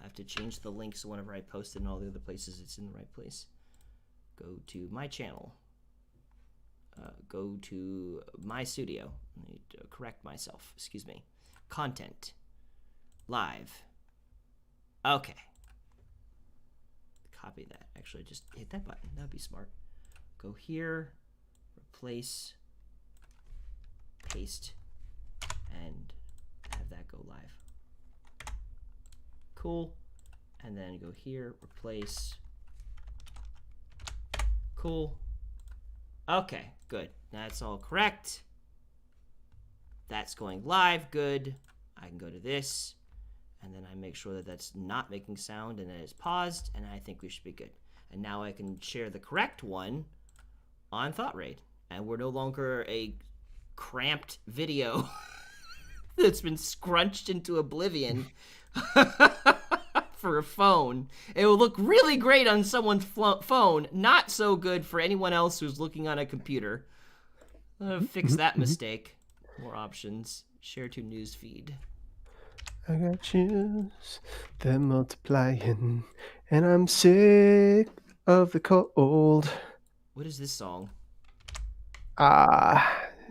have to change the link so whenever I post it in all the other places, it's in the right place. Go to my channel. Go to my studio. I need to correct myself. Excuse me. Content. Live. Okay. Copy that. Actually, just hit that button. That'd be smart. Go here. Replace. Paste. And have that go live. Cool. And then go here. Replace. Cool. Okay, good. That's all correct. That's going live. Good. I can go to this, and then I make sure that that's not making sound, and that it's paused, and I think we should be good. And now I can share the correct one on ThoughtRaid, and we're no longer a cramped video that's been scrunched into oblivion for a phone. It will look really great on someone's phone, not so good for anyone else who's looking on a computer. Fix that mistake. More options. Share to news feed. I got chills, they're multiplying, and I'm sick of the cold. What is this song?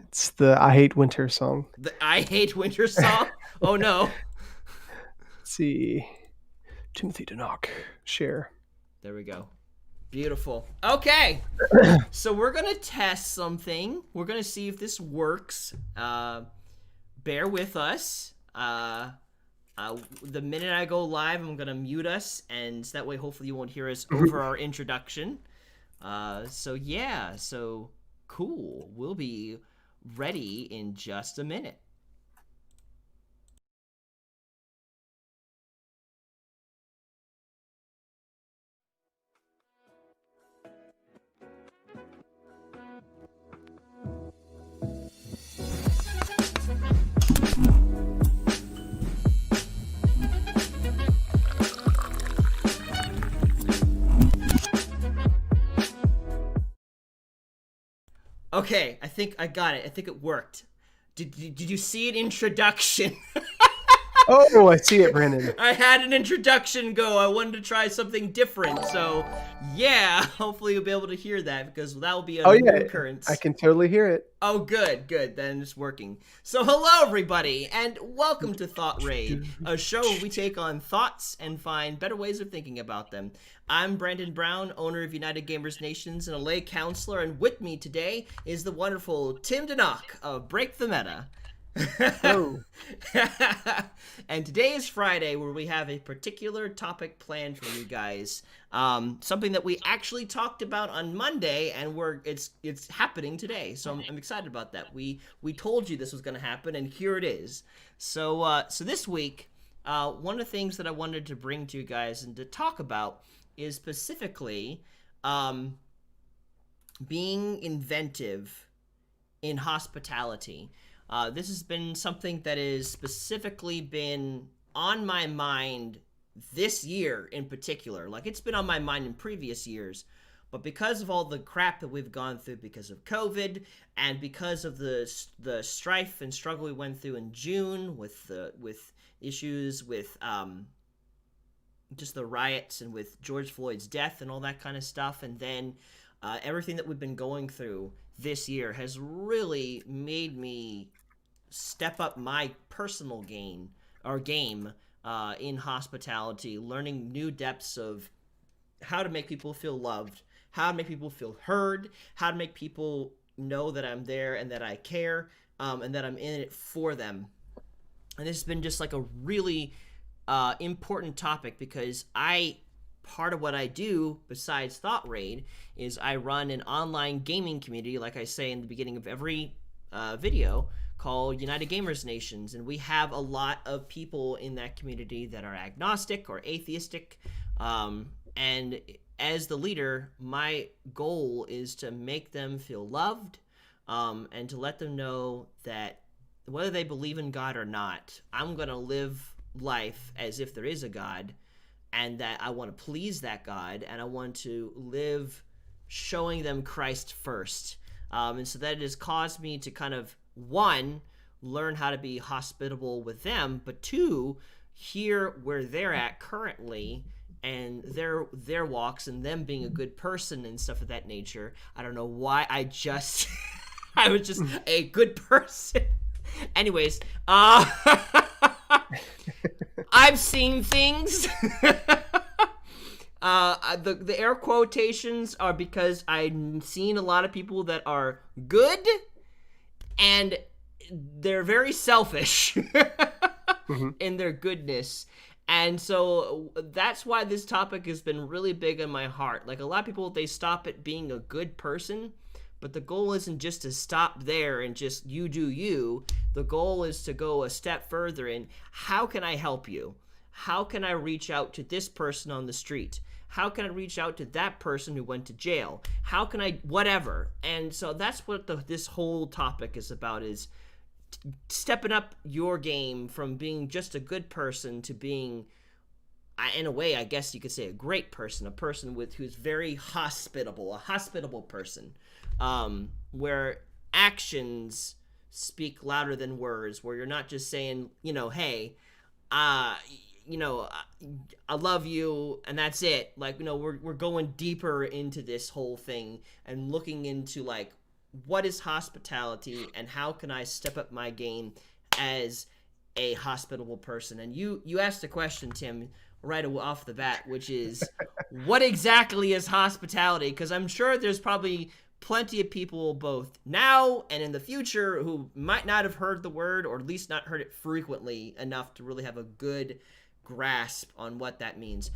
It's the I Hate Winter song. The I Hate Winter song? Oh no. Let's see. Timothy Denock. Share. There we go. Beautiful. Okay. So we're going to test something. We're going to see if this works. Bear with us. The minute I go live, I'm going to mute us, and that way hopefully you won't hear us over our introduction. So cool. We'll be ready in just a minute. Okay, I think I got it. I think it worked. Did you see an introduction? Oh, I see it, Brandon. I had an introduction go. I wanted to try something different. So, yeah, hopefully you'll be able to hear that because that will be a new occurrence. I can totally hear it. Oh, good. Then it's working. So, hello, everybody, and welcome to ThoughtRaid, a show where we take on thoughts and find better ways of thinking about them. I'm Brandon Brown, owner of United Gamers Nations and a lay counselor, and with me today is the wonderful Tim Denock of Break the Meta. Oh. And today is Friday, where we have a particular topic planned for you guys. Something that we actually talked about on Monday, and it's happening today. So I'm excited about that. We told you this was going to happen, and here it is. So this week, one of the things that I wanted to bring to you guys and to talk about is specifically being inventive in hospitality. This has been something that has specifically been on my mind this year in particular. Like, it's been on my mind in previous years, but because of all the crap that we've gone through because of COVID and because of the strife and struggle we went through in June with issues with just the riots and with George Floyd's death and all that kind of stuff, and then everything that we've been going through this year has really made me step up my personal game in hospitality, learning new depths of how to make people feel loved, how to make people feel heard, how to make people know that I'm there and that I care, and that I'm in it for them. And this has been just like a really important topic because part of what I do besides ThoughtRaid is I run an online gaming community, like I say in the beginning of every video, called United Gamers Nations, and we have a lot of people in that community that are agnostic or atheistic, and as the leader, my goal is to make them feel loved, and to let them know that whether they believe in God or not, I'm going to live life as if there is a God, and that I want to please that God, and I want to live showing them Christ first. And so that has caused me to kind of, one, learn how to be hospitable with them, but two, hear where they're at currently and their walks and them being a good person and stuff of that nature. I don't know why I just I was just a good person. Anyways, I've seen things. The air quotations are because I've seen a lot of people that are good and they're very selfish in their goodness. And so that's why this topic has been really big in my heart. Like, a lot of people, they stop at being a good person, but the goal isn't just to stop there and just you do you. The goal is to go a step further in, how can I help you? How can I reach out to this person on the street? How can I reach out to that person who went to jail? How can I, whatever. And so that's what this whole topic is about, is stepping up your game from being just a good person to being, in a way, I guess you could say, a great person, a person who's very hospitable, a hospitable person, where actions speak louder than words, where you're not just saying, hey, I love you, and that's it. Like, we're going deeper into this whole thing and looking into, like, what is hospitality and how can I step up my game as a hospitable person? And you asked a question, Tim, right off the bat, which is, what exactly is hospitality? Because I'm sure there's probably plenty of people both now and in the future who might not have heard the word, or at least not heard it frequently enough to really have a good grasp on what that means.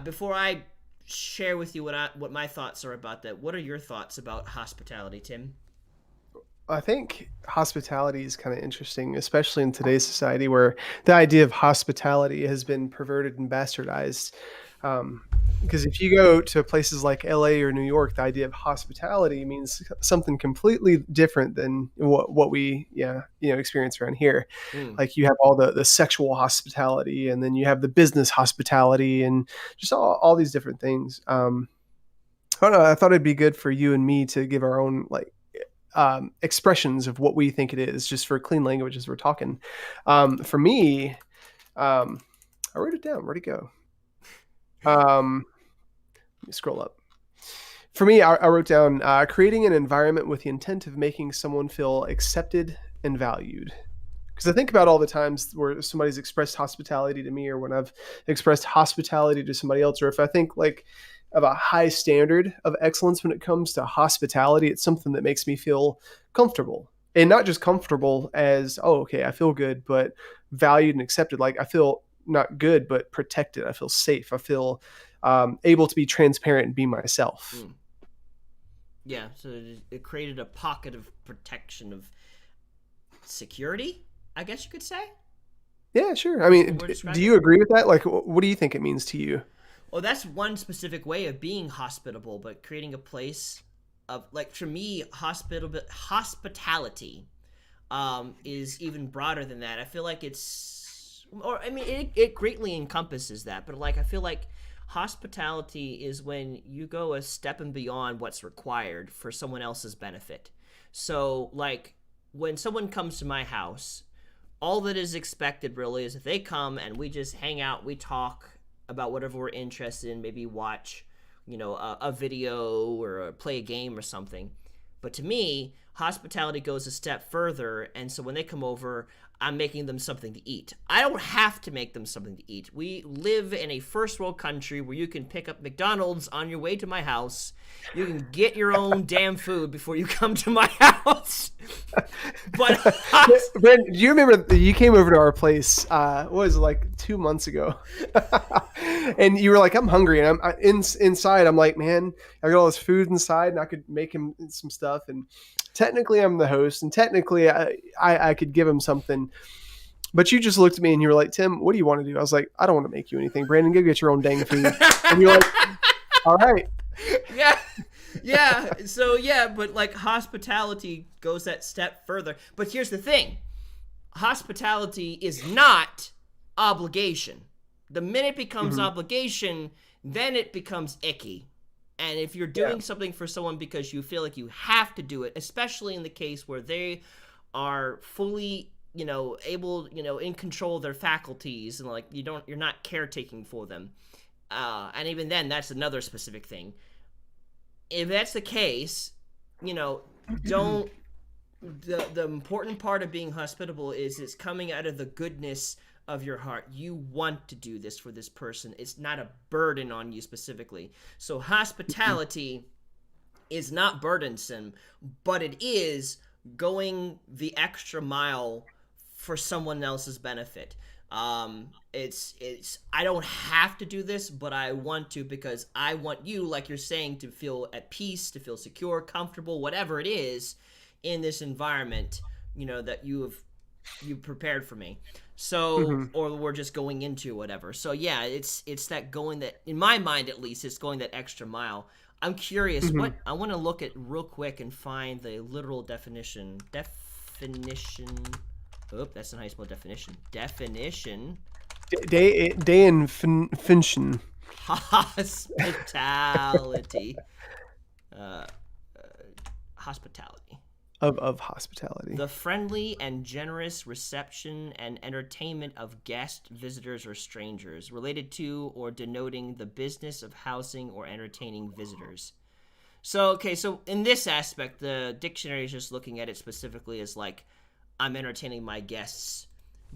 Before I share with you what my thoughts are about that, what are your thoughts about hospitality, Tim? I think hospitality is kind of interesting, especially in today's society where the idea of hospitality has been perverted and bastardized. Because if you go to places like LA or New York, the idea of hospitality means something completely different than what we experience around here. Like, you have all the sexual hospitality, and then you have the business hospitality, and just all these different things. I don't know, I thought it'd be good for you and me to give our own expressions of what we think it is, just for clean language as we're talking. For me, I wrote it down. Where'd it go? Let me scroll up. For me, I wrote down creating an environment with the intent of making someone feel accepted and valued. Because I think about all the times where somebody's expressed hospitality to me, or when I've expressed hospitality to somebody else, or if I think like of a high standard of excellence when it comes to hospitality, it's something that makes me feel comfortable. And not just comfortable as, oh, okay, I feel good, but valued and accepted. Like, I feel not good, but protected. I feel safe. I feel able to be transparent and be myself. Yeah, so it created a pocket of protection, of security, I guess you could say. Yeah, sure. I mean, do you agree with that? Like, what do you think it means to you? Well, that's one specific way of being hospitable, but creating a place of, like, for me, hospitality is even broader than that. I feel like it greatly encompasses that, but, like, I feel like hospitality is when you go a step and beyond what's required for someone else's benefit. So, like, when someone comes to my house, all that is expected really is if they come and we just hang out, we talk about whatever we're interested in, maybe watch, a video or play a game or something. But to me, hospitality goes a step further, and so when they come over, I'm making them something to eat. I don't have to make them something to eat. We live in a first world country where you can pick up McDonald's on your way to my house. You can get your own damn food before you come to my house. But Brandon, do you remember you came over to our place? What was it, like 2 months ago? And you were like, "I'm hungry," and I'm inside. I'm like, "Man, I got all this food inside, and I could make him some stuff." And technically, I'm the host, and technically, I could give him something. But you just looked at me and you were like, "Tim, what do you want to do?" I was like, "I don't want to make you anything. Brandon, go get your own dang food." And you're like, "All right." Yeah. So, yeah, but, like, hospitality goes that step further. But here's the thing. Hospitality is not obligation. The minute it becomes obligation, then it becomes icky. And if you're doing something for someone because you feel like you have to do it, especially in the case where they are fully able, in control of their faculties, and like you're not caretaking for them. And even then, that's another specific thing. If that's the case, you know, don't the important part of being hospitable is it's coming out of the goodness of your heart. You want to do this for this person. It's not a burden on you specifically. So hospitality is not burdensome, but it is going the extra mile for someone else's benefit. It's I don't have to do this, but I want to because I want you, like you're saying, to feel at peace, to feel secure, comfortable, whatever it is in this environment, that you prepared for me. So, Mm-hmm. or we're just going into whatever. So yeah, it's that going that, in my mind at least, it's going that extra mile. I'm curious. Mm-hmm. What I want to look at real quick and find the literal definition. Definition. Oop, that's not how you spell definition. Definition. Day and Finchen Hospitality. Uh, hospitality. of hospitality. The friendly and generous reception and entertainment of guests, visitors, or strangers, related to or denoting the business of housing or entertaining visitors. So, okay, so in this aspect, the dictionary is just looking at it specifically as like, I'm entertaining my guests.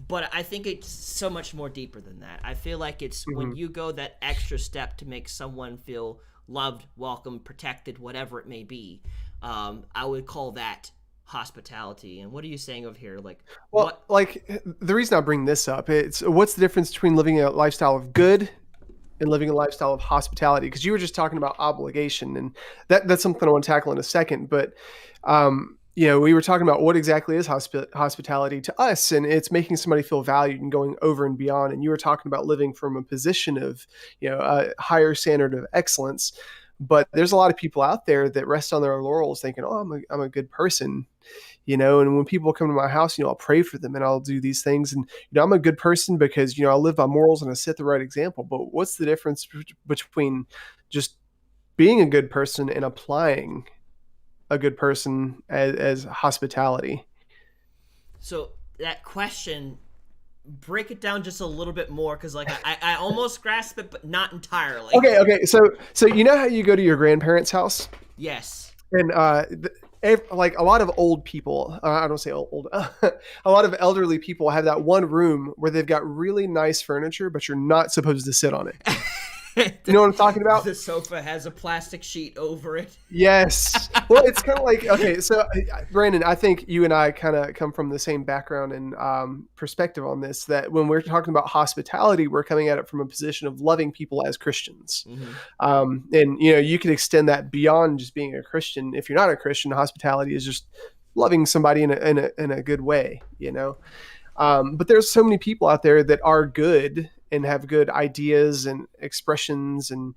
But I think it's so much more deeper than that. I feel like it's when Mm-hmm. you go that extra step to make someone feel loved, welcome, protected, whatever it may be. I would call that hospitality. And what are you saying over here? Like, Well, what? like the reason I bring this up, it's what's the difference between living a lifestyle of good and living a lifestyle of hospitality? Because you were just talking about obligation, and that's something I want to tackle in a second. But we were talking about what exactly is hospitality to us, and it's making somebody feel valued and going over and beyond. And you were talking about living from a position of a higher standard of excellence. But there's a lot of people out there that rest on their laurels, thinking, "Oh, I'm a good person." And when people come to my house, I'll pray for them and I'll do these things. And, I'm a good person because, I live by morals and I set the right example. But what's the difference between just being a good person and applying a good person as hospitality? So that question, break it down just a little bit more, because like I almost grasp it, but not entirely. Okay. So you know how you go to your grandparents' house? Yes. And like a lot of old people, I don't say old, a lot of elderly people have that one room where they've got really nice furniture, but you're not supposed to sit on it. You know what I'm talking about? The sofa has a plastic sheet over it. Yes. Well, it's kind of like, okay, so Brandon, I think you and I kind of come from the same background and perspective on this, that when we're talking about hospitality, we're coming at it from a position of loving people as Christians. Mm-hmm. And, you can extend that beyond just being a Christian. If you're not a Christian, hospitality is just loving somebody in a good way. But there's so many people out there that are good and have good ideas and expressions and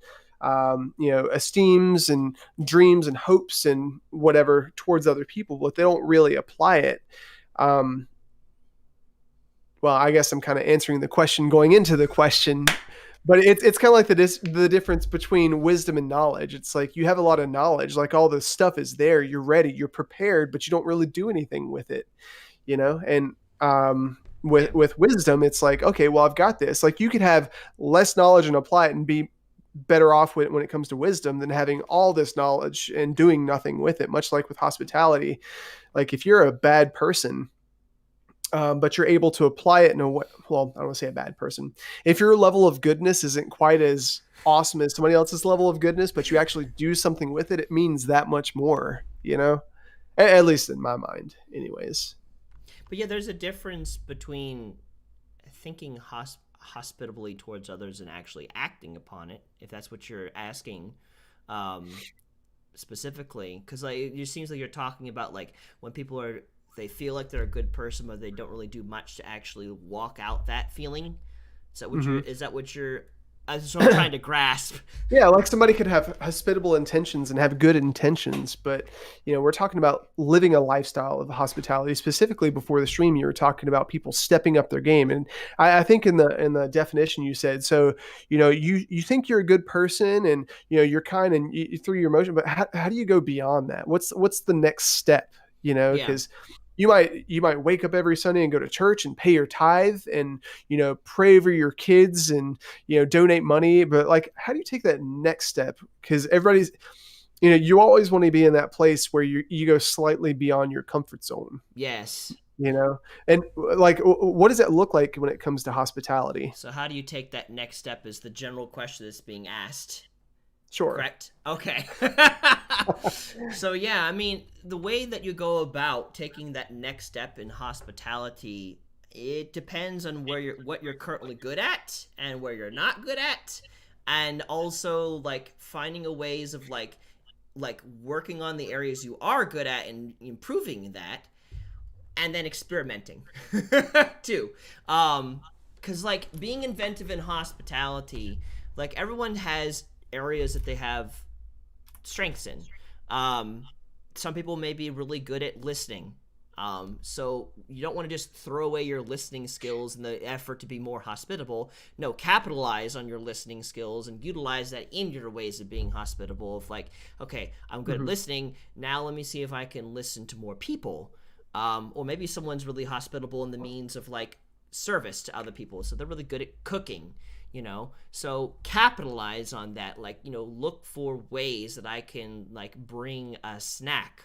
esteems and dreams and hopes and whatever towards other people, but they don't really apply it. Well, I guess I'm kind of answering the question going into the question, but it's kind of like the difference between wisdom and knowledge. It's like you have a lot of knowledge, like all the stuff is there, you're ready, you're prepared, but you don't really do anything with it. And Yeah. with wisdom, it's like, okay, well, I've got this. Like you could have less knowledge and apply it and be better off when it comes to wisdom than having all this knowledge and doing nothing with it. Much like with hospitality, like if you're a bad person, but you're able to apply it in a way, well, I don't want to say a bad person. If your level of goodness isn't quite as awesome as somebody else's level of goodness, but you actually do something with it, it means that much more. At least in my mind, anyways. But yeah, there's a difference between thinking hospitably towards others and actually acting upon it, if that's what you're asking. Um, Specifically, because like it just seems like you're talking about like when people they feel like they're a good person, but they don't really do much to actually walk out that feeling. Mm-hmm. Is that what you're? That's what I'm trying to grasp. Yeah, like somebody could have hospitable intentions and have good intentions, but we're talking about living a lifestyle of hospitality. Specifically, before the stream, you were talking about people stepping up their game, and I think in the definition you said, so you think you're a good person and you're kind and through your emotion, but how do you go beyond that? What's the next step? Yeah. Because you might wake up every Sunday and go to church and pay your tithe and pray for your kids and donate money, but like how do you take that next step? Because everybody's you always want to be in that place where you go slightly beyond your comfort zone. Yes. And like what does it look like when it comes to hospitality? So how do you take that next step is the general question that's being asked. Sure. Correct? Okay. So yeah, I mean, the way that you go about taking that next step in hospitality, it depends on what you're currently good at and where you're not good at, and also like finding a ways of like working on the areas you are good at and improving that, and then experimenting too. Because like being inventive in hospitality, like everyone has areas that they have strengths in. Um, some people may be really good at listening. So you don't want to just throw away your listening skills in the effort to be more hospitable. No, capitalize on your listening skills and utilize that in your ways of being hospitable. Of like, okay, I'm good at Mm-hmm. listening. Now let me see if I can listen to more people. Or maybe someone's really hospitable in the means of like service to other people, so they're really good at cooking. So capitalize on that, like look for ways that I can like bring a snack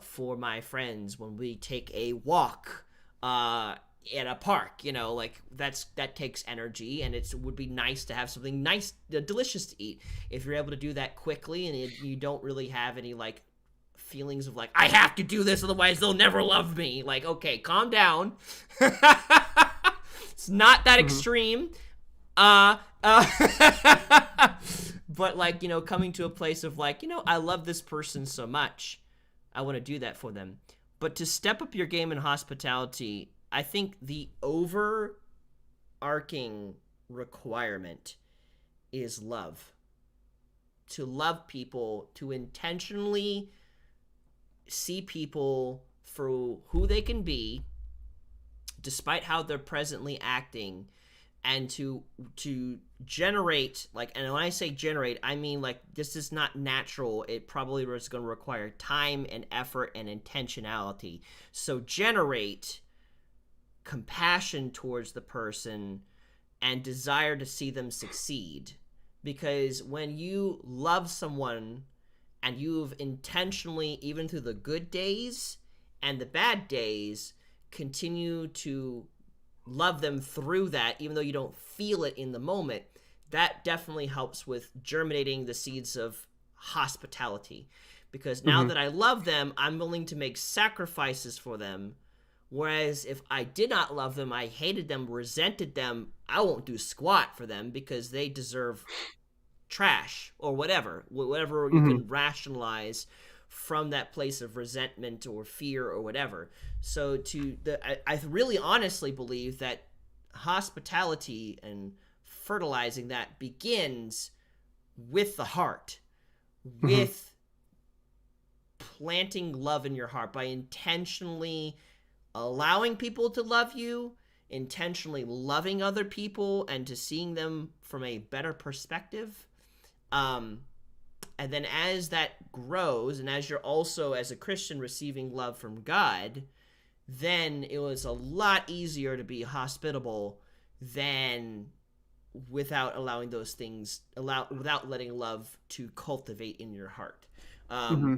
for my friends when we take a walk at a park. Like that takes energy, and it would be nice to have something nice, delicious to eat. If you're able to do that quickly and you don't really have any like feelings of like I have to do this otherwise they'll never love me, like, okay, calm down. It's not that Mm-hmm. extreme. uh, uh but like coming to a place of like I love this person so much, I want to do that for them. But to step up your game in hospitality, I think the overarching requirement is love. To love people, to intentionally see people for who they can be despite how they're presently acting, and to generate, like, and when I say generate, I mean like this is not natural. It probably is going to require time and effort and intentionality. So generate compassion towards the person and desire to see them succeed, because when you love someone and you've intentionally, even through the good days and the bad days, continue to love them through that, even though you don't feel it in the moment, that definitely helps with germinating the seeds of hospitality. Because now Mm-hmm. that I love them, I'm willing to make sacrifices for them. Whereas if I did not love them, I hated them, resented them, I won't do squat for them because they deserve trash or whatever you Mm-hmm. can rationalize from that place of resentment or fear or whatever. So I really honestly believe that hospitality and fertilizing that begins with the heart, Mm-hmm. with planting love in your heart by intentionally allowing people to love you, intentionally loving other people and to seeing them from a better perspective. um and then as that grows, and as you're also as a Christian receiving love from God, then it was a lot easier to be hospitable than without allowing those things, without letting love to cultivate in your heart. um Mm-hmm.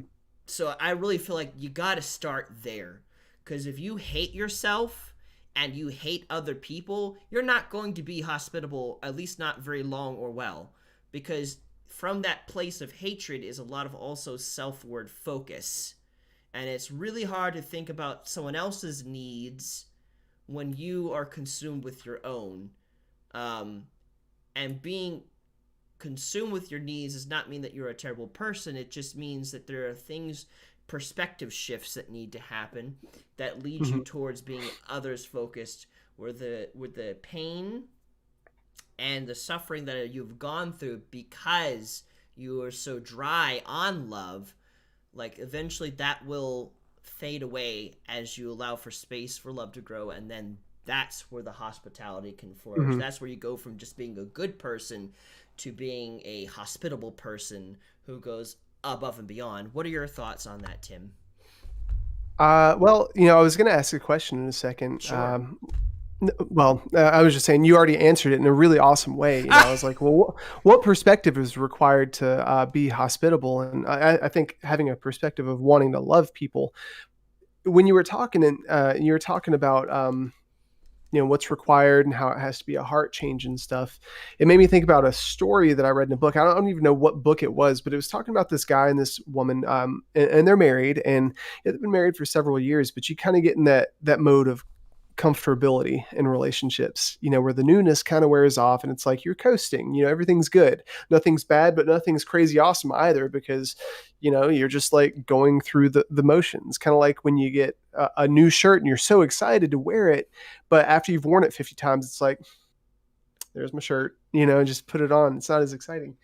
so I really feel like you got to start there, because if you hate yourself and you hate other people, you're not going to be hospitable, at least not very long or well, because from that place of hatred is a lot of also self-word focus, and it's really hard to think about someone else's needs when you are consumed with your own. um, and being consumed with your needs does not mean that you're a terrible person. It just means that there are things, perspective shifts that need to happen that lead you Mm-hmm. towards being others focused, where the pain and the suffering that you've gone through because you are so dry on love, like eventually that will fade away as you allow for space for love to grow, and then that's where the hospitality can flourish. Mm-hmm. That's where you go from just being a good person to being a hospitable person who goes above and beyond. What are your thoughts on that, Tim? Well, I was going to ask a question in a second. Sure. I was just saying you already answered it in a really awesome way. I was like, well, what perspective is required to be hospitable? And I think having a perspective of wanting to love people. When you were talking, and you were talking about what's required and how it has to be a heart change and stuff. It made me think about a story that I read in a book. I don't even know what book it was, but it was talking about this guy and this woman, and they're married, and they've been married for several years. But you kind of get in that mode of comfortability in relationships, where the newness kind of wears off and it's like you're coasting, everything's good. Nothing's bad, but nothing's crazy awesome either because, you're just like going through the motions. Kind of like when you get a new shirt and you're so excited to wear it, but after you've worn it 50 times, it's like, there's my shirt, just put it on. It's not as exciting.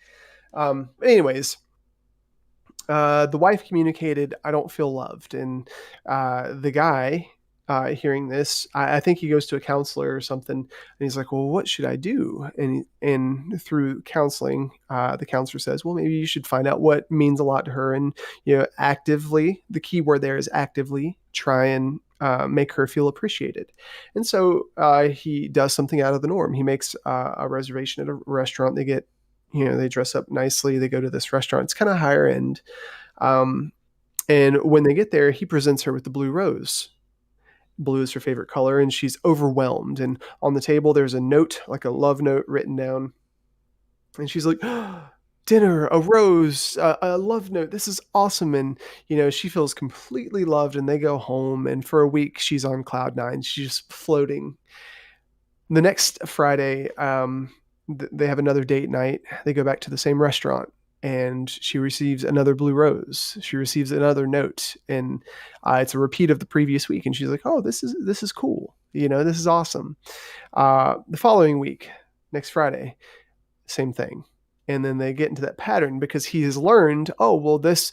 But anyways, the wife communicated, "I don't feel loved," and the guy, hearing this, I think he goes to a counselor or something, and he's like, "Well, what should I do?" And through counseling, the counselor says, "Well, maybe you should find out what means a lot to her, and actively. The key word there is actively try and." Make her feel appreciated. And so he does something out of the norm. He makes a reservation at a restaurant. They get, they dress up nicely. They go to this restaurant. It's kind of higher end. Um, and when they get there, he presents her with the blue rose. Blue is her favorite color, and she's overwhelmed. And on the table, there's a note, like a love note written down. And she's like, oh, dinner, a rose, a love note. This is awesome. And, she feels completely loved. And they go home. And for a week, she's on cloud nine. She's just floating. The next Friday, they have another date night. They go back to the same restaurant, and she receives another blue rose. She receives another note, and it's a repeat of the previous week. And she's like, "Oh, this is cool. This is awesome." The following week, next Friday, same thing. And then they get into that pattern because he has learned, oh, well, this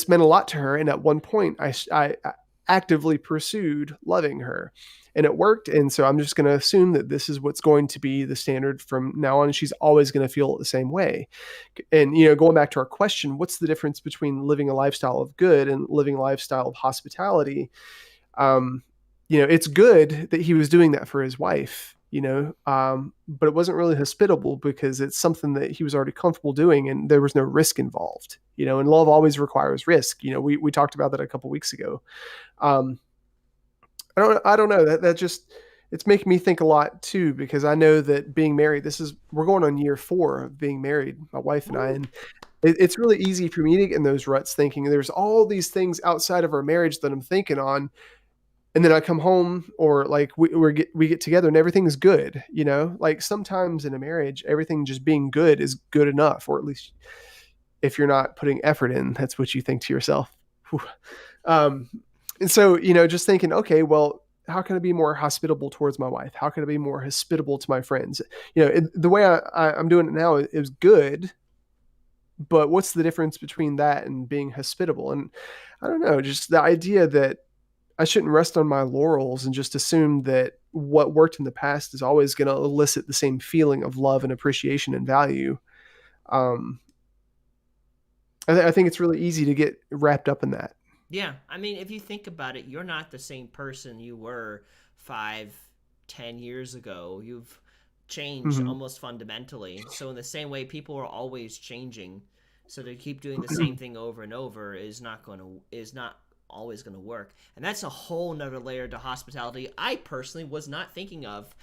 meant a lot to her, and at one point, I actively pursued loving her, and it worked. And so I'm just going to assume that this is what's going to be the standard from now on. She's always going to feel the same way. And going back to our question, what's the difference between living a lifestyle of good and living a lifestyle of hospitality? um, it's good that he was doing that for his wife, but it wasn't really hospitable because it's something that he was already comfortable doing and there was no risk involved, and love always requires risk. We talked about that a couple weeks ago. Um, I don't know that just, it's making me think a lot too, because I know that being married, we're going on year 4 of being married, my wife and I, Woo. and it's really easy for me to get in those ruts thinking there's all these things outside of our marriage that I'm thinking on, and then I come home, or like we get together and everything is good. Like sometimes in a marriage, everything just being good is good enough, or at least if you're not putting effort in, that's what you think to yourself. Whew. Um, and so, just thinking, okay, well, how can I be more hospitable towards my wife? How can I be more hospitable to my friends? The way I'm doing it now is good, but what's the difference between that and being hospitable? And I don't know, just the idea that I shouldn't rest on my laurels and just assume that what worked in the past is always going to elicit the same feeling of love and appreciation and value. Um, I think it's really easy to get wrapped up in that. Yeah, I mean, if you think about it, you're not the same person you were 5, 10 years ago. You've changed Mm-hmm. almost fundamentally. So in the same way, people are always changing. So to keep doing the same thing over and over is not always gonna work. And that's a whole nother layer to hospitality I personally was not thinking of.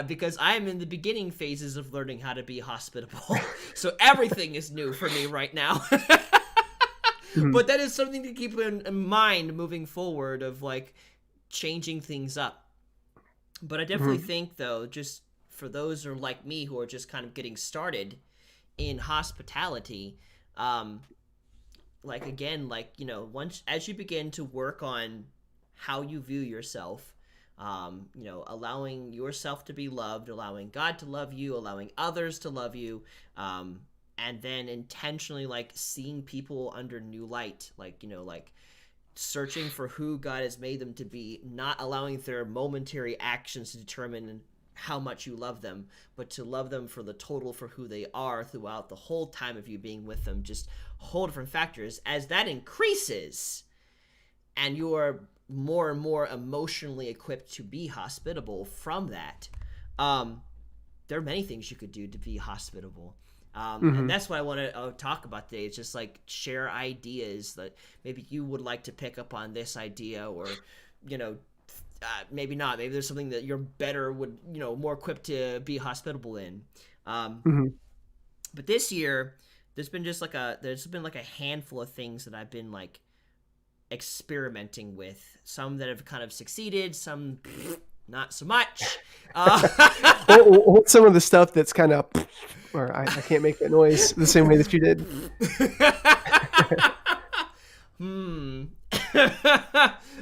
Because I'm in the beginning phases of learning how to be hospitable. So everything is new for me right now. Mm-hmm. But that is something to keep in mind moving forward, of like changing things up. But I definitely Mm-hmm. think, though, just for those who are like me, who are just kind of getting started in hospitality, um, like again, like, once as you begin to work on how you view yourself, allowing yourself to be loved, allowing God to love you, allowing others to love you, and then intentionally like seeing people under new light, like, like searching for who God has made them to be, not allowing their momentary actions to determine how much you love them, but to love them for the total for who they are throughout the whole time of you being with them. Just whole different factors. As that increases and you are more and more emotionally equipped to be hospitable from that. There are many things you could do to be hospitable. And Hmm. that's what I want to talk about today. It's just like share ideas that maybe you would like to pick up on this idea, or, you know, maybe not. Maybe there's something that you're better would, more equipped to be hospitable in. Um, Hmm. but this year, there's been like a handful of things that I've been like experimenting with. Some that have kind of succeeded, some not so much. What's some of the stuff that's kind of, or I can't make that noise the same way that you did. Hmm.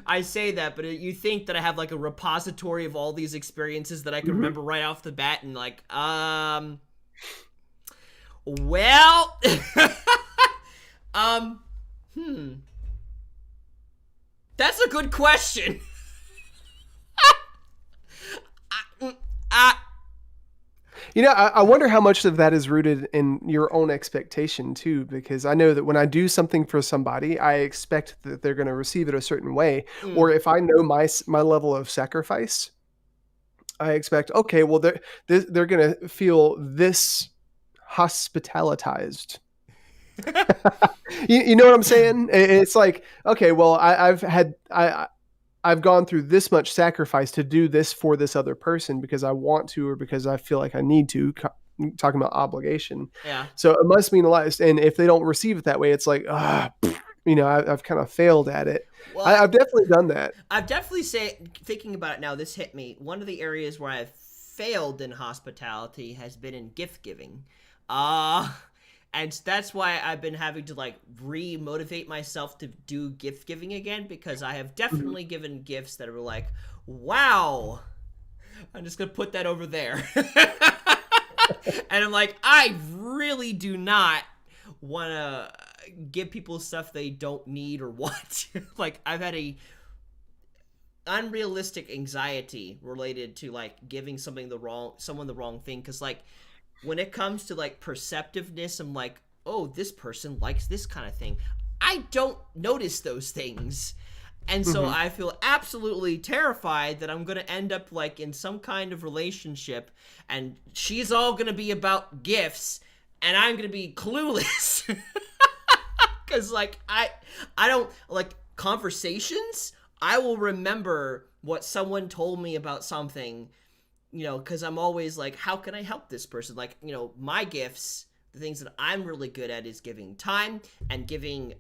I say that, but you think that I have like a repository of all these experiences that I can Hmm. remember right off the bat, and like, well, um, hmm, that's a good question. I, I wonder how much of that is rooted in your own expectation too, because I know that when I do something for somebody, I expect that they're going to receive it a certain way. Or mm, if I know my level of sacrifice, I expect, okay, well, they're going to feel this hospitalitized. You know what I'm saying? It's like, okay, well, I've gone through this much sacrifice to do this for this other person because I want to, or because I feel like I need to. Talking about obligation, yeah. so it must mean a lot. And if they don't receive it that way, it's like, I've kind of failed at it. Well, I've definitely done that. I've definitely thinking about it now. This hit me. One of the areas where I've failed in hospitality has been in gift giving. Uh and that's why I've been having to like re-motivate myself to do gift giving again, because I have Mhm. definitely given gifts that are like, wow, I'm just gonna put that over there. And I'm like, I really do not want to give people stuff they don't need or want. Like, I've had a unrealistic anxiety related to like giving someone the wrong thing, because like when it comes to like perceptiveness, I'm like, oh, this person likes this kind of thing. I don't notice those things. And so Mhm. I feel absolutely terrified that I'm going to end up like in some kind of relationship, and she's all going to be about gifts and I'm going to be clueless. Cuz like I don't like conversations. I will remember what someone told me about something, because I'm always like, how can I help this person? Like, my gifts, the things that I'm really good at is giving time and giving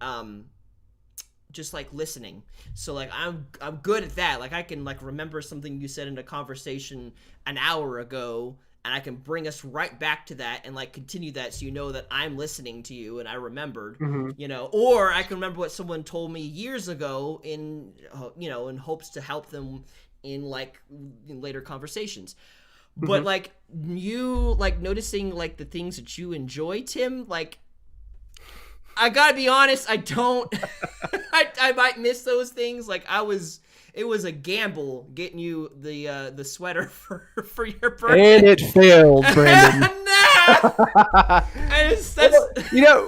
just like listening. So like I'm good at that. Like I can like remember something you said in a conversation an hour ago, and I can bring us right back to that and like continue that, so you know that I'm listening to you and I remembered. Mhm. Or I can remember what someone told me years ago in hopes to help them in like in later conversations. But Mhm. like you like noticing like the things that you enjoy, Tim, like I gotta be honest, I don't. I might miss those things. Like it was a gamble getting you the sweater for your And birthday. it failed, Brandon. Nah! And that's Well,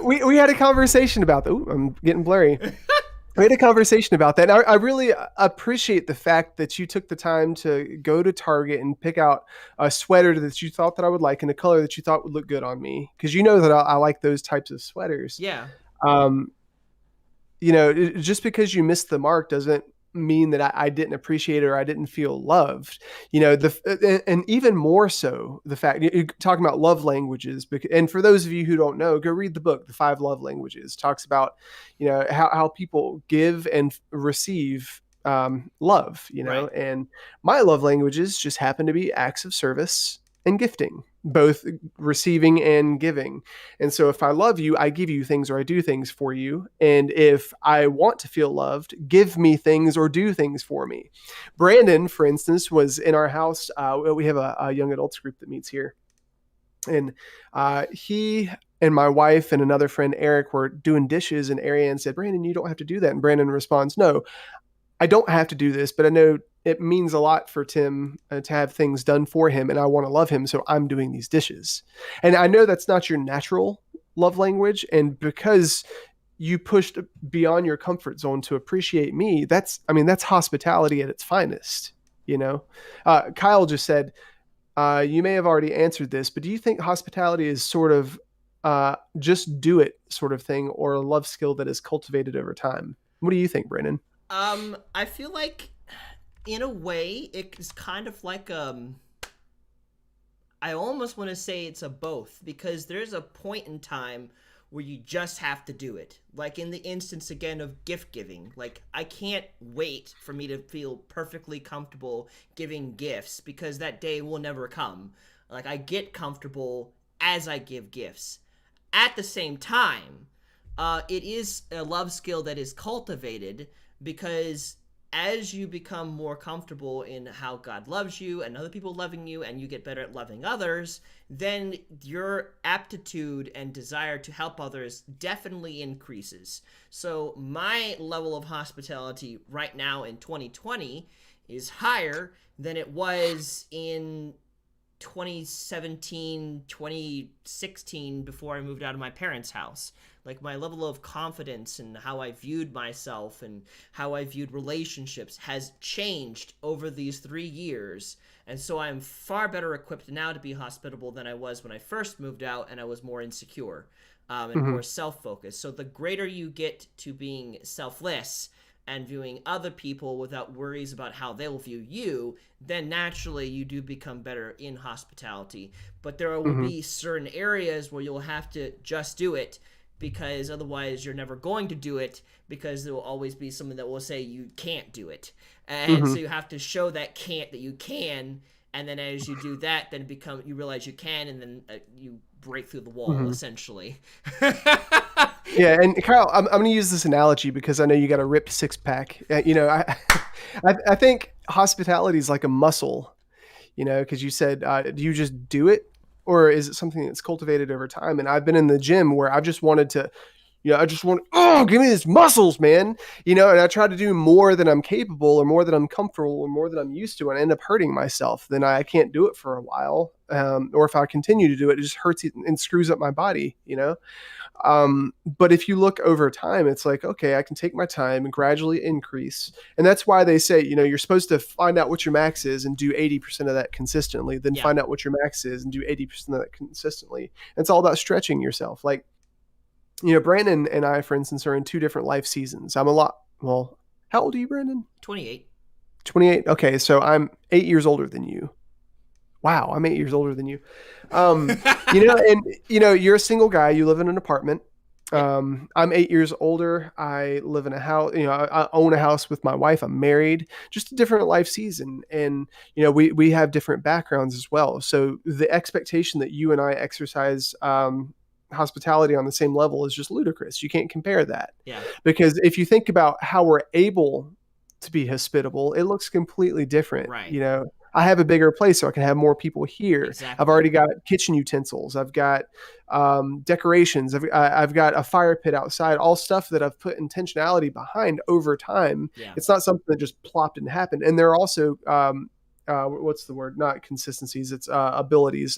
we had a conversation about that. Ooh, I'm getting blurry. We had a conversation about that. And I really appreciate the fact that you took the time to go to Target and pick out a sweater that you thought that I would like and a color that you thought would look good on me. Because you know that I like those types of sweaters. yeah, Um, just because you missed the mark doesn't mean that I didn't appreciate it or I didn't feel loved. And even more so, the fact you're talking about love languages. And for those of you who don't know, go read the book, The Five Love Languages. It talks about how people give and receive love. right. And my love languages just happen to be acts of service and gifting, both receiving and giving. And so if I love you, I give you things or I do things for you. And if I want to feel loved, give me things or do things for me. Brandon, for instance, was in our house. We have a young adults group that meets here. And he and my wife and another friend, Eric, were doing dishes. And Ariane said, Brandon, you don't have to do that. And Brandon responds, no, I don't have to do this, but I know it means a lot for Tim to have things done for him, and I want to love him, so I'm doing these dishes. And I know that's not your natural love language, and because you pushed beyond your comfort zone to appreciate me. That's hospitality at its finest, you know? Kyle just said, you may have already answered this, but do you think hospitality is sort of just do it sort of thing, or a love skill that is cultivated over time? What do you think, Brandon? I feel like, in a way, it's kind of like I almost want to say it's a both, because there's a point in time where you just have to do it. Like in the instance again of gift giving. Like I can't wait for me to feel perfectly comfortable giving gifts because that day will never come. Like I get comfortable as I give gifts. At the same time, it is a love skill that is cultivated because as you become more comfortable in how God loves you and other people loving you, and you get better at loving others, then your aptitude and desire to help others definitely increases. So my level of hospitality right now in 2020 is higher than it was in 2017, 2016, before I moved out of my parents' house. Like my level of confidence and how I viewed myself and how I viewed relationships has changed over these 3 years. And so I'm far better equipped now to be hospitable than I was when I first moved out and I was more insecure, and Mm-hmm. more self-focused. So the greater you get to being selfless and viewing other people without worries about how they'll view you, then naturally you do become better in hospitality. But there will Mm-hmm. be certain areas where you'll have to just do it, because otherwise you're never going to do it, because there will always be someone that will say you can't do it. And Mm-hmm. so you have to show that you can, and then as you do that, then you realize you can, and then you break through the wall Mm-hmm. essentially. Yeah, and Kyle, I'm going to use this analogy because I know you got a ripped six pack. I think hospitality is like a muscle, because you said, do you just do it, or is it something that's cultivated over time? And I've been in the gym where I've just wanted to, I just want, oh, give me these muscles, man, and I try to do more than I'm capable, or more than I'm comfortable, or more than I'm used to, and I end up hurting myself. Then I can't do it for a while, or if I continue to do it, it just hurts and screws up my body. But if you look over time, it's like, okay, I can take my time and gradually increase. And that's why they say, you're supposed to find out what your max is and do 80% of that consistently, then Yeah. find out what your max is and do 80% of that consistently. And it's all about stretching yourself. Like, Brandon and I, for instance, are in two different life seasons. Well, how old are you, Brandon? 28. 28. Okay. So I'm 8 years older than you. Wow. I'm 8 years older than you. You're a single guy. You live in an apartment. Yep. I'm 8 years older. I live in a house. I own a house with my wife. I'm married. Just a different life season, and we have different backgrounds as well. So the expectation that you and I exercise hospitality on the same level is just ludicrous. You can't compare that, Yeah. because if you think about how we're able to be hospitable, it looks completely different. Right. I have a bigger place, so I can have more people here. I've Exactly. already got kitchen utensils. I've got decorations. I've got a fire pit outside. All stuff that I've put intentionality behind over time. Yeah. It's not something that just plopped and happened. And there are also what's the word? Not consistencies. It's abilities.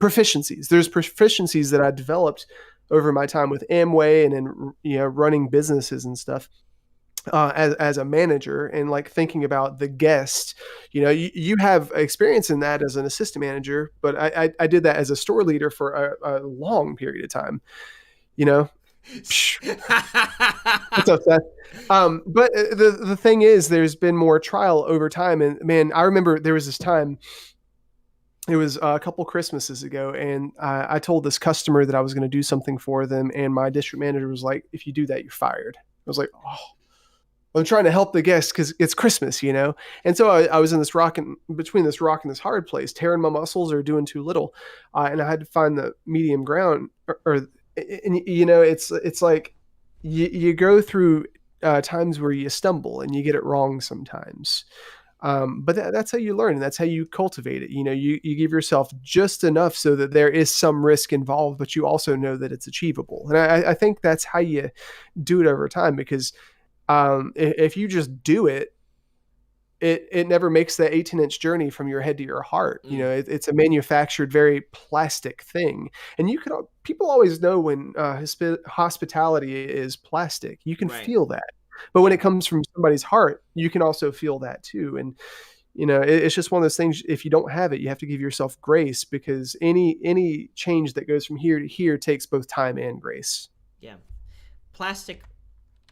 Proficiencies. There's proficiencies that I developed over my time with Amway and in running businesses and stuff, as a manager, and like thinking about the guest. You have experience in that as an assistant manager, but I did that as a store leader for a long period of time. You know, what's up, Seth? But the thing is, there's been more trial over time, and man, I remember there was this time. It was a couple Christmases ago, and I told this customer that I was going to do something for them, and my district manager was like, "If you do that, you're fired." I was like, "Oh." I'm trying to help the guests because it's Christmas. And so I was in between this rock and this hard place, tearing my muscles or doing too little, and I had to find the medium ground. It's like you go through times where you stumble and you get it wrong sometimes. But that's how you learn, and that's how you cultivate it. You give yourself just enough so that there is some risk involved, but you also know that it's achievable. And I think that's how you do it over time, because if you just do it, it never makes that 18-inch journey from your head to your heart. You know, Mm, it's a manufactured, very plastic thing. And people always know when hospitality is plastic. You can right. feel that. But when Yeah. it comes from somebody's heart, you can also feel that too. And it's just one of those things. If you don't have it, you have to give yourself grace, because any change that goes from here to here takes both time and grace. Yeah. Plastic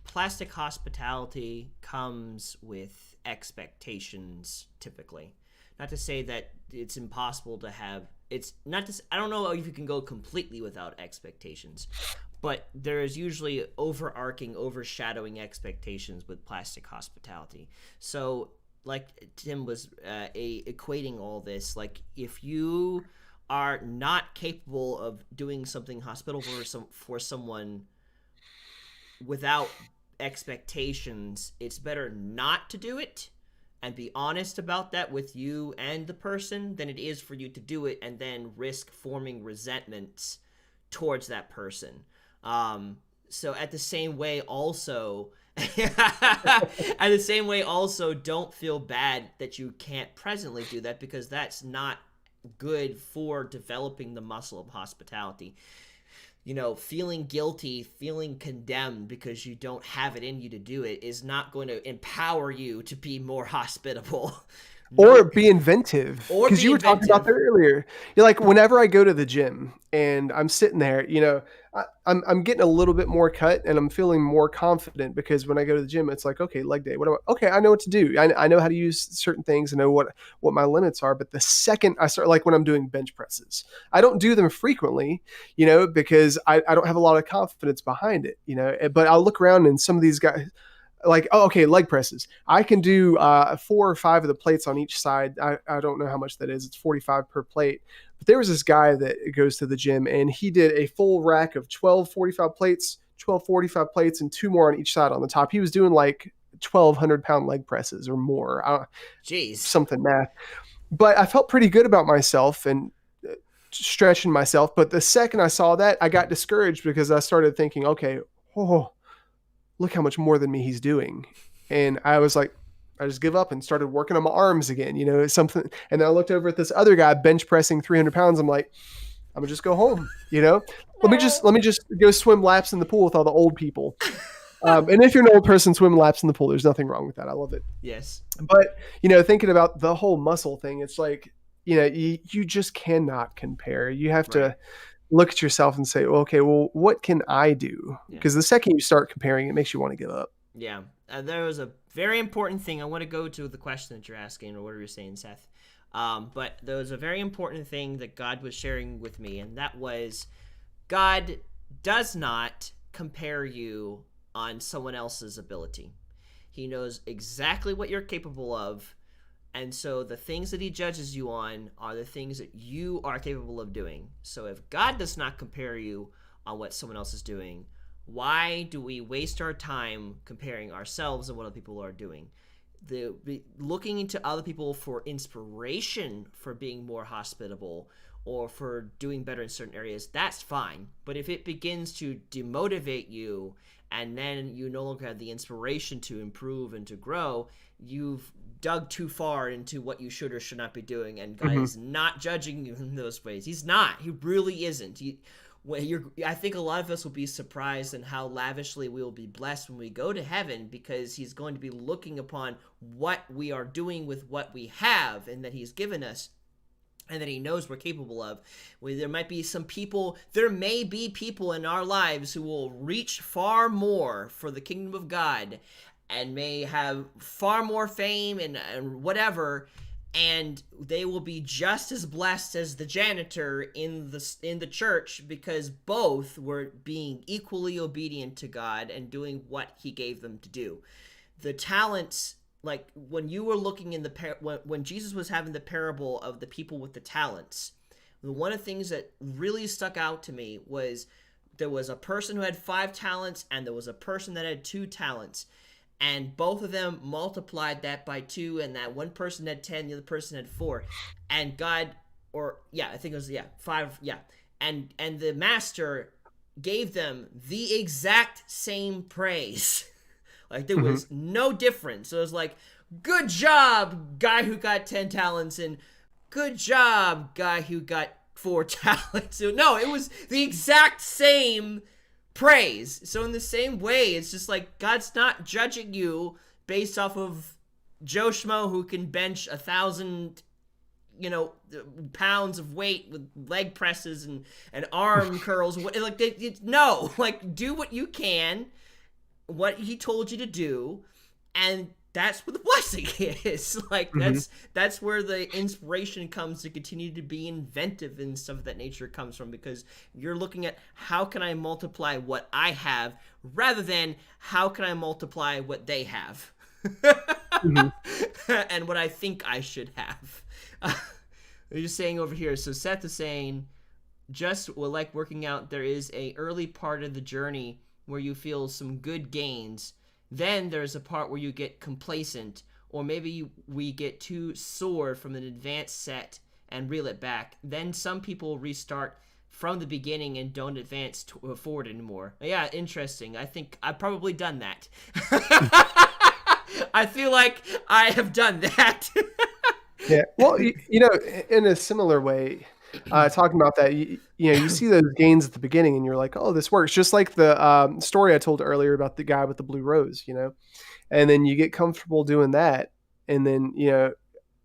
plastic hospitality comes with expectations typically. Not to say that it's impossible to have, it's not to, I don't know if you can go completely without expectations, but there is usually overarching, overshadowing expectations with plastic hospitality. So like Tim was equating all this, like if you are not capable of doing something hospitable for someone without expectations, it's better not to do it and be honest about that with you and the person than it is for you to do it and then risk forming resentments towards that person. So at the same way, also, at the same way, also, don't feel bad that you can't presently do that, because that's not good for developing the muscle of hospitality. Feeling guilty, feeling condemned because you don't have it in you to do it is not going to empower you to be more hospitable. Or No, be inventive, or because be you were talking about inventive. that earlier. You're like, whenever I go to the gym and I'm sitting there, I'm getting a little bit more cut and I'm feeling more confident, because when I go to the gym, it's like, okay, leg day. Okay, I know what to do. I know how to use certain things. I know what my limits are. But the second I start, like when I'm doing bench presses, I don't do them frequently, because I don't have a lot of confidence behind it, But I'll look around and some of these guys, like, oh, okay, leg presses, I can do 4 or 5 of the plates on each side. I don't know how much that is. It's 45 per plate. But there was this guy that goes to the gym, and he did a full rack of 12 45 plates, 12 45 plates, and 2 more on each side on the top. He was doing like 1,200-pound leg presses or more, Jeez. something math. But I felt pretty good about myself and stretching myself. But the second I saw that, I got discouraged, because I started thinking, okay, oh, look how much more than me he's doing. And I was like, I just give up and started working on my arms again, something. And then I looked over at this other guy bench pressing 300 pounds. I'm like, I'm gonna just go home, let me just go swim laps in the pool with all the old people. And if you're an old person, swim laps in the pool. There's nothing wrong with that. I love it. Yes. But, thinking about the whole muscle thing, it's like, you just cannot compare. You have Right. to look at yourself and say, well, okay, well, what can I do? Yeah. Because the second you start comparing, it makes you want to give up. Yeah. There was a very important thing I want to go to the question that you're asking, or what you're saying, Seth. But there was a very important thing that God was sharing with me, and that was God does not compare you on someone else's ability. He knows exactly what you're capable of, and so the things that he judges you on are the things that you are capable of doing. So if God does not compare you on what someone else is doing, why do we waste our time comparing ourselves and what other people are doing? Looking into other people for inspiration for being more hospitable or for doing better in certain areas, that's fine. But if it begins to demotivate you and then you no longer have the inspiration to improve and to grow, you've dug too far into what you should or should not be doing, and God Mm-hmm. is not judging you in those ways. He's not. He really isn't. I think a lot of us will be surprised in how lavishly we will be blessed when we go to heaven, because he's going to be looking upon what we are doing with what we have and that he's given us, and that he knows we're capable of. There may be people in our lives who will reach far more for the kingdom of God and may have far more fame and whatever, and they will be just as blessed as the janitor in the church, because both were being equally obedient to God and doing what he gave them to do. The talents, like when you were looking in when Jesus was having the parable of the people with the talents, one of the things that really stuck out to me was there was a person who had 5 talents and there was a person that had 2 talents, and both of them multiplied that by 2, and that one person had 10, the other person had 4, and God, or yeah, I think it was, yeah, 5, yeah, and the master gave them the exact same praise. Like there Mm-hmm. was no difference. So it was like good job, guy who got 10 talents, and good job, guy who got 4 talents. No, it was the exact same praise. So in the same way, it's just like God's not judging you based off of Joe Schmo who can bench 1,000, pounds of weight with leg presses and arm curls. Like, no, like, do what you can, what he told you to do, and that's where the blessing is. Like, Mhm. that's where the inspiration comes to continue to be inventive and stuff of that nature comes from, because you're looking at how can I multiply what I have rather than how can I multiply what they have. Mhm. And what I think I should have. They're just saying over here. So Seth is saying, just like working out, there is a early part of the journey where you feel some good gains. Then there's a part where you get complacent, or maybe we get too sore from an advanced set and reel it back. Then some people restart from the beginning and don't advance forward anymore. Yeah, interesting. I think I've probably done that. I feel like I have done that. Yeah. Well, in a similar way, talking about that, you see those gains at the beginning, and you're like, "Oh, this works." Just like the story I told earlier about the guy with the blue rose, and then you get comfortable doing that, and then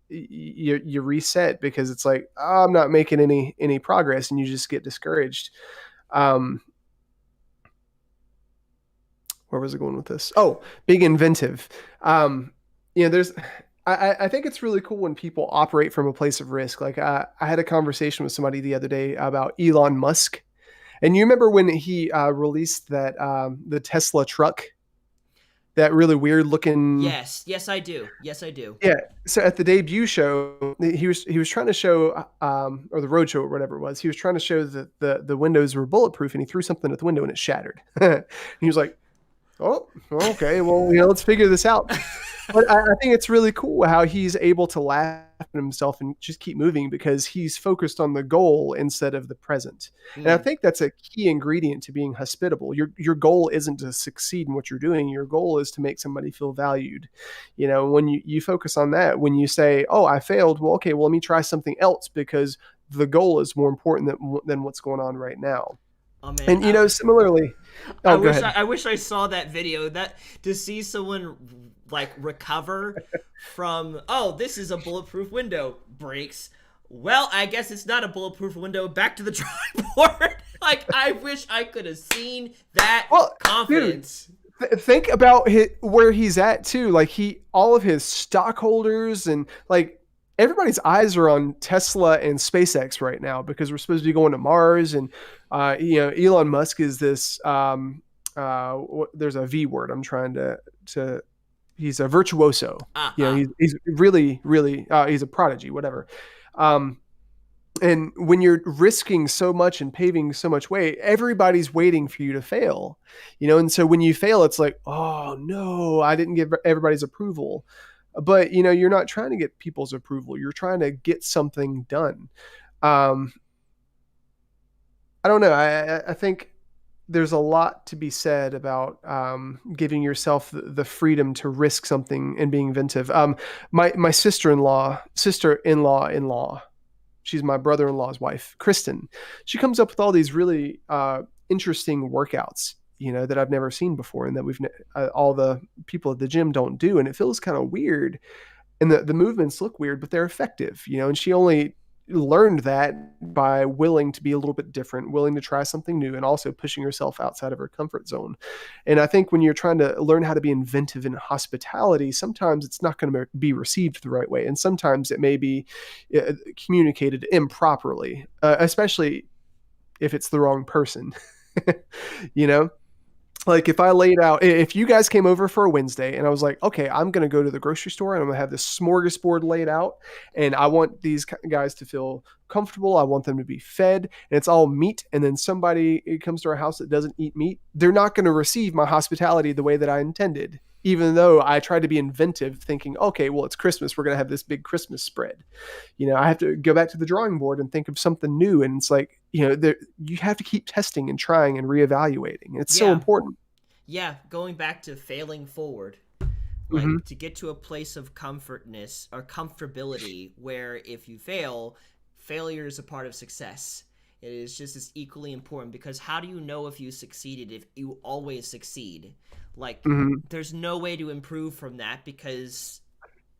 you reset because it's like, oh, I'm not making any progress, and you just get discouraged. Um, where was I going with this? Oh, being inventive. There's I think it's really cool when people operate from a place of risk. Like I had a conversation with somebody the other day about Elon Musk, and you remember when he released that the Tesla truck, that really weird looking. Yes, I do. Yes, I do. Yeah. So at the debut show, he was trying to show, or the road show or whatever it was, he was trying to show that the windows were bulletproof, and he threw something at the window and it shattered. And he was like, "Oh, okay. Well, let's figure this out." But I think it's really cool how he's able to laugh at himself and just keep moving because he's focused on the goal instead of the present. And I Mm. think that's a key ingredient to being hospitable. Your goal isn't to succeed in what you're doing. Your goal is to make somebody feel valued. When you focus on that, when you say, "Oh, I failed," well, okay, well, let me try something else because the goal is more important than what's going on right now. Oh man, And similarly, I oh, go wish ahead. I wish I saw that video. That to see someone like recover from, oh, this is a bulletproof window, breaks. Well, I guess it's not a bulletproof window. Back to the drawing board. Like, I wish I could have seen that Well, dude, confidence. think about where he's at too. Like all of his stockholders and like everybody's eyes are on Tesla and SpaceX right now because we're supposed to be going to Mars. And Elon Musk is this. There's a V word I'm trying to. He's a virtuoso. Ah ah. He's really really he's a prodigy. Whatever. Um, and when you're risking so much and paving so much way, everybody's waiting for you to fail, and so when you fail, it's like, oh no, I didn't give everybody's approval. But you're not trying to get people's approval, you're trying to get something done. um I don't know, I think there's a lot to be said about giving yourself the freedom to risk something and being inventive. My sister-in-law, she's my brother-in-law's wife, Kristen. She comes up with all these really interesting workouts, that I've never seen before, and that all the people at the gym don't do, and it feels kind of weird. And the movements look weird, but they're effective, and she only learned that by willing to be a little bit different, willing to try something new, and also pushing herself outside of her comfort zone. And I think when you're trying to learn how to be inventive in hospitality, sometimes it's not going to be received the right way, and sometimes it may be communicated improperly, especially if it's the wrong person. you know like if you guys came over for a Wednesday and I was like, okay, I'm going to go to the grocery store and I'm going to have this smorgasbord laid out, and I want these guys to feel comfortable. I want them to be fed, and it's all meat. And then somebody comes to our house that doesn't eat meat. They're not going to receive my hospitality the way that I intended, even though I tried to be inventive thinking, okay, well, it's Christmas. We're going to have this big Christmas spread. I have to go back to the drawing board and think of something new. And it's like, you have to keep testing and trying and reevaluating. It's so Yeah. important. Yeah, going back to failing forward. Hmm. Like to get to a place of comfortness or comfortability where if you fail, failure is a part of success. It is just as equally important because how do you know if you succeeded if you always succeed? Like, Hmm. there's no way to improve from that because,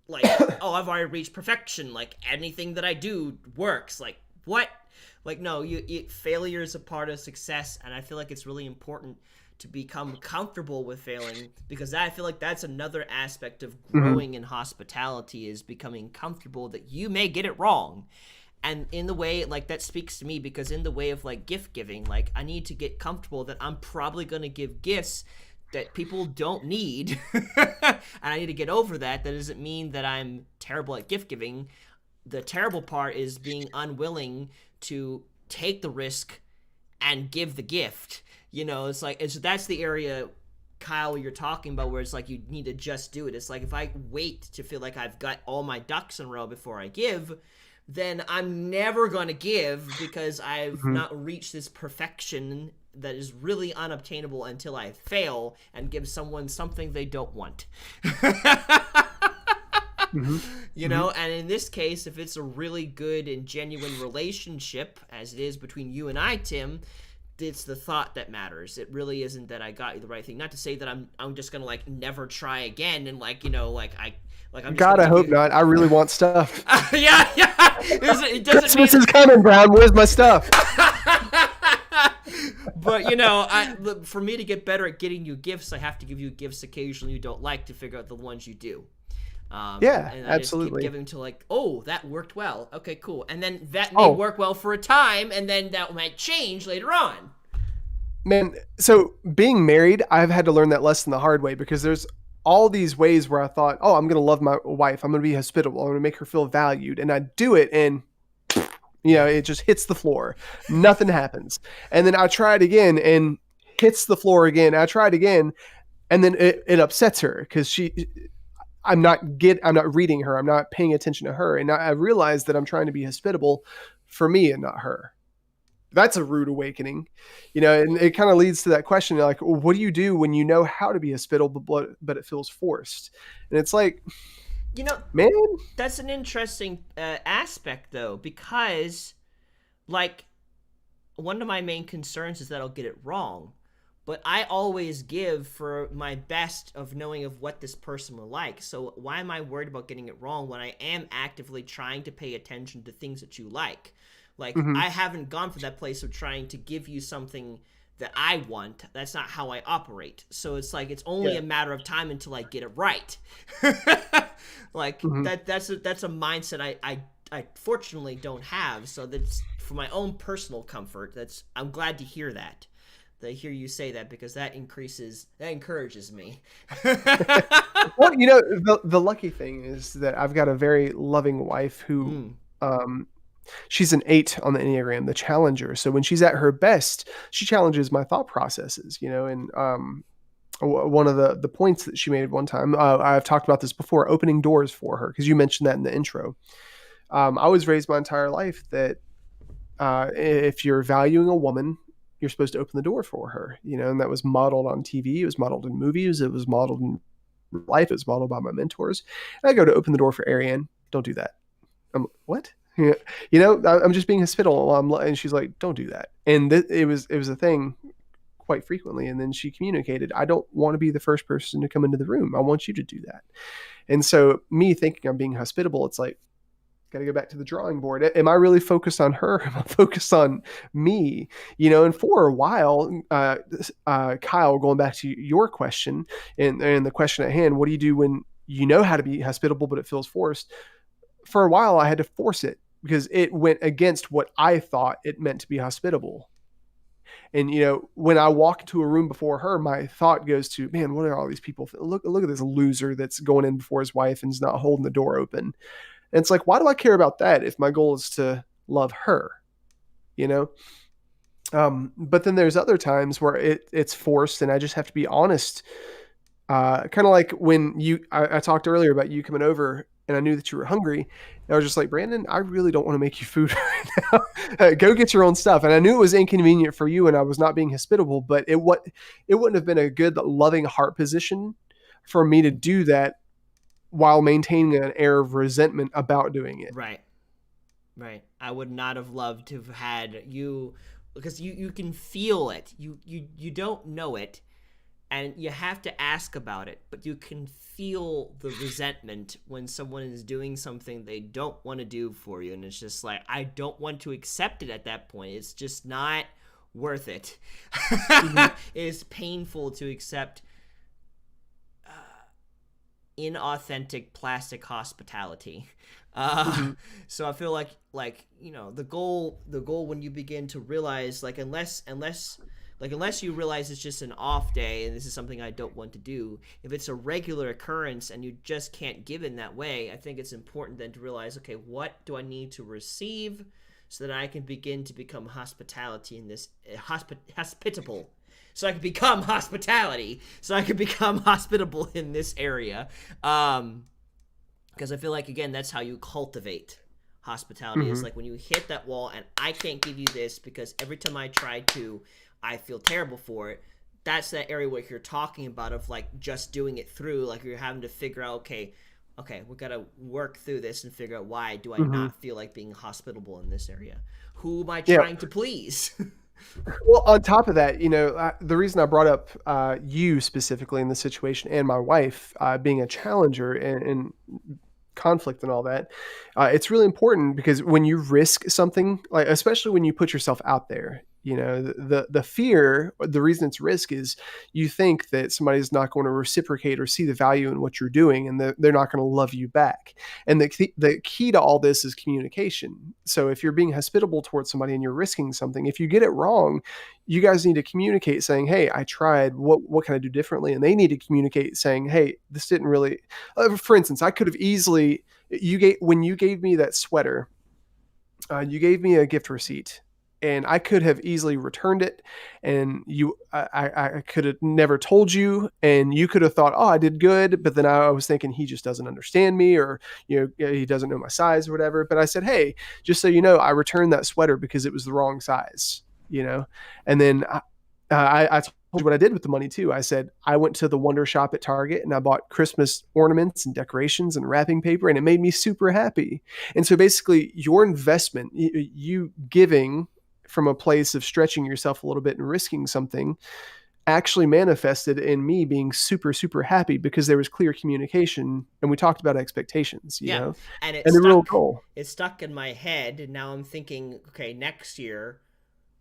like, oh, I've already reached perfection. Like, anything that I do works. Like, what? Like, no, failure is a part of success, and I feel like it's really important to become comfortable with failing because I feel like that's another aspect of Hmm. growing in hospitality is becoming comfortable that you may get it wrong. And in the way, like, that speaks to me because in the way of like gift giving, like, I need to get comfortable that I'm probably going to give gifts that people don't need. And I need to get over that. That doesn't mean that I'm terrible at gift giving. The terrible part is being unwilling to take the risk and give the gift. You know, it's like that's the area, Kyle, you're talking about where it's like you need to just do it. It's like if I wait to feel like I've got all my ducks in a row before I give, then I'm never going to give because I've Hmm. not reached this perfection that is really unobtainable until I fail and give someone something they don't want. Hmm. You Hmm. know, and in this case, if it's a really good and genuine relationship, as it is between you and I, Tim, it's the thought that matters. It really isn't that I got you the right thing. Not to say that I'm just gonna like never try again and like, you know, like I'm just gonna God, I give hope you. not. I really want stuff. Yeah, yeah. It doesn't Christmas mean. is coming, Brown. Where's my stuff? But you know, for me to get better at getting you gifts, I have to give you gifts occasionally you don't like to figure out the ones you do. Yeah, And I just keep absolutely. giving to like, oh, that worked well. Okay, cool. And then that may Oh, work well for a time, and then that might change later on. man. So being married, I've had to learn that lesson the hard way because there's all these ways where I thought, oh, I'm going to love my wife. I'm going to be hospitable. I'm going to make her feel valued. And I do it and it just hits the floor. Nothing happens. And then I try it again and hits the floor again. I try it again and then it upsets her because I'm not reading her. I'm not paying attention to her. And I realize that I'm trying to be hospitable for me and not her. That's a rude awakening, and it kind of leads to that question like, well, what do you do when you know how to be hospitable, but it feels forced? And it's like, You know, man, that's an interesting aspect though, because like one of my main concerns is that I'll get it wrong. But I always give for my best of knowing of what this person will like. So why am I worried about getting it wrong when I am actively trying to pay attention to things that you like? Like mm-hmm, I haven't gone for that place of trying to give you something that I want. That's not how I operate. So it's like it's only yeah, a matter of time until I get it right. Like mm-hmm. that's a mindset I fortunately don't have. So that's for my own personal comfort. That's I'm glad to hear that. I hear you say that because that encourages me. Well, the lucky thing is that I've got a very loving wife who, Mm. um, she's an 8 on the Enneagram, the challenger. So when she's at her best, she challenges my thought processes, and one of the points that she made one time, I've talked about this before, opening doors for her because you mentioned that in the intro. I was raised my entire life that if you're valuing a woman, you're supposed to open the door for her, and that was modeled on TV, it was modeled in movies, it was modeled in life, it was modeled by my mentors. And I go to open the door for Ariane, don't do that. I'm what? Yeah. I'm just being hospitable. And she's like, don't do that. And it was a thing quite frequently. And then she communicated, I don't want to be the first person to come into the room. I want you to do that. And so me thinking I'm being hospitable, it's like, got to go back to the drawing board. Am I really focused on her? Am I focused on me? And for a while, Kyle, going back to your question and the question at hand, what do you do when you know how to be hospitable, but it feels forced? For a while, I had to force it because it went against what I thought it meant to be hospitable. And when I walk into a room before her, my thought goes to, man, what are all these people? Look at this loser that's going in before his wife and is not holding the door open. And it's like, why do I care about that if my goal is to love her? You know. But then there's other times where it's forced, and I just have to be honest. Kind of like when I talked earlier about you coming over, and I knew that you were hungry. And I was just like, Brandon, I really don't want to make you food right now. Go get your own stuff. And I knew it was inconvenient for you, and I was not being hospitable. But it wouldn't have been a good, loving heart position for me to do that while maintaining an air of resentment about doing it. Right. Right. I would not have loved to have had you, because you can feel it. You don't know it, and you have to ask about it, but you can feel the resentment when someone is doing something they don't want to do for you, and it's just like, I don't want to accept it at that point. It's just not worth it. Mm-hmm. It is painful to accept inauthentic plastic hospitality. Uh, Mm-hmm. so I feel like the goal when you begin to realize, like, unless you realize it's just an off day and this is something I don't want to do, if it's a regular occurrence and you just can't give in that way, I think it's important then to realize, okay, what do I need to receive so that I can begin to become hospitality in this hospitable, so I can become hospitality, so I can become hospitable in this area. Because I feel like, again, that's how you cultivate hospitality. Is Mm-hmm. like when you hit that wall and I can't give you this because every time I try to, I feel terrible for it. That's that area where you're talking about, of like just doing it through, like you're having to figure out, okay, we got to work through this and figure out, why do I Mm-hmm. not feel like being hospitable in this area? Who am I Yeah. trying to please? Well, on top of that, the reason I brought up you specifically in this situation, and my wife being a challenger and conflict and all that, it's really important, because when you risk something, like especially when you put yourself out there, the fear, the reason it's risk is you think that somebody's not going to reciprocate or see the value in what you're doing, and they're not going to love you back. And the key to all this is communication. So if you're being hospitable towards somebody and you're risking something, if you get it wrong, you guys need to communicate saying, hey, I tried, what can I do differently? And they need to communicate saying, hey, this didn't really, for instance, I could have easily, when you gave me that sweater, you gave me a gift receipt, and I could have easily returned it, and I could have never told you, and you could have thought, oh, I did good, but then I was thinking he just doesn't understand me, or he doesn't know my size or whatever. But I said, hey, just so you know, I returned that sweater because it was the wrong size, and then I told you what I did with the money too. I said I went to the Wonder Shop at Target and I bought Christmas ornaments and decorations and wrapping paper, and it made me super happy. And so basically, your investment, you giving from a place of stretching yourself a little bit and risking something, actually manifested in me being super, super happy, because there was clear communication and we talked about expectations, Yeah, and it and the real stuck. goal. It stuck in my head, and now I'm thinking, okay, next year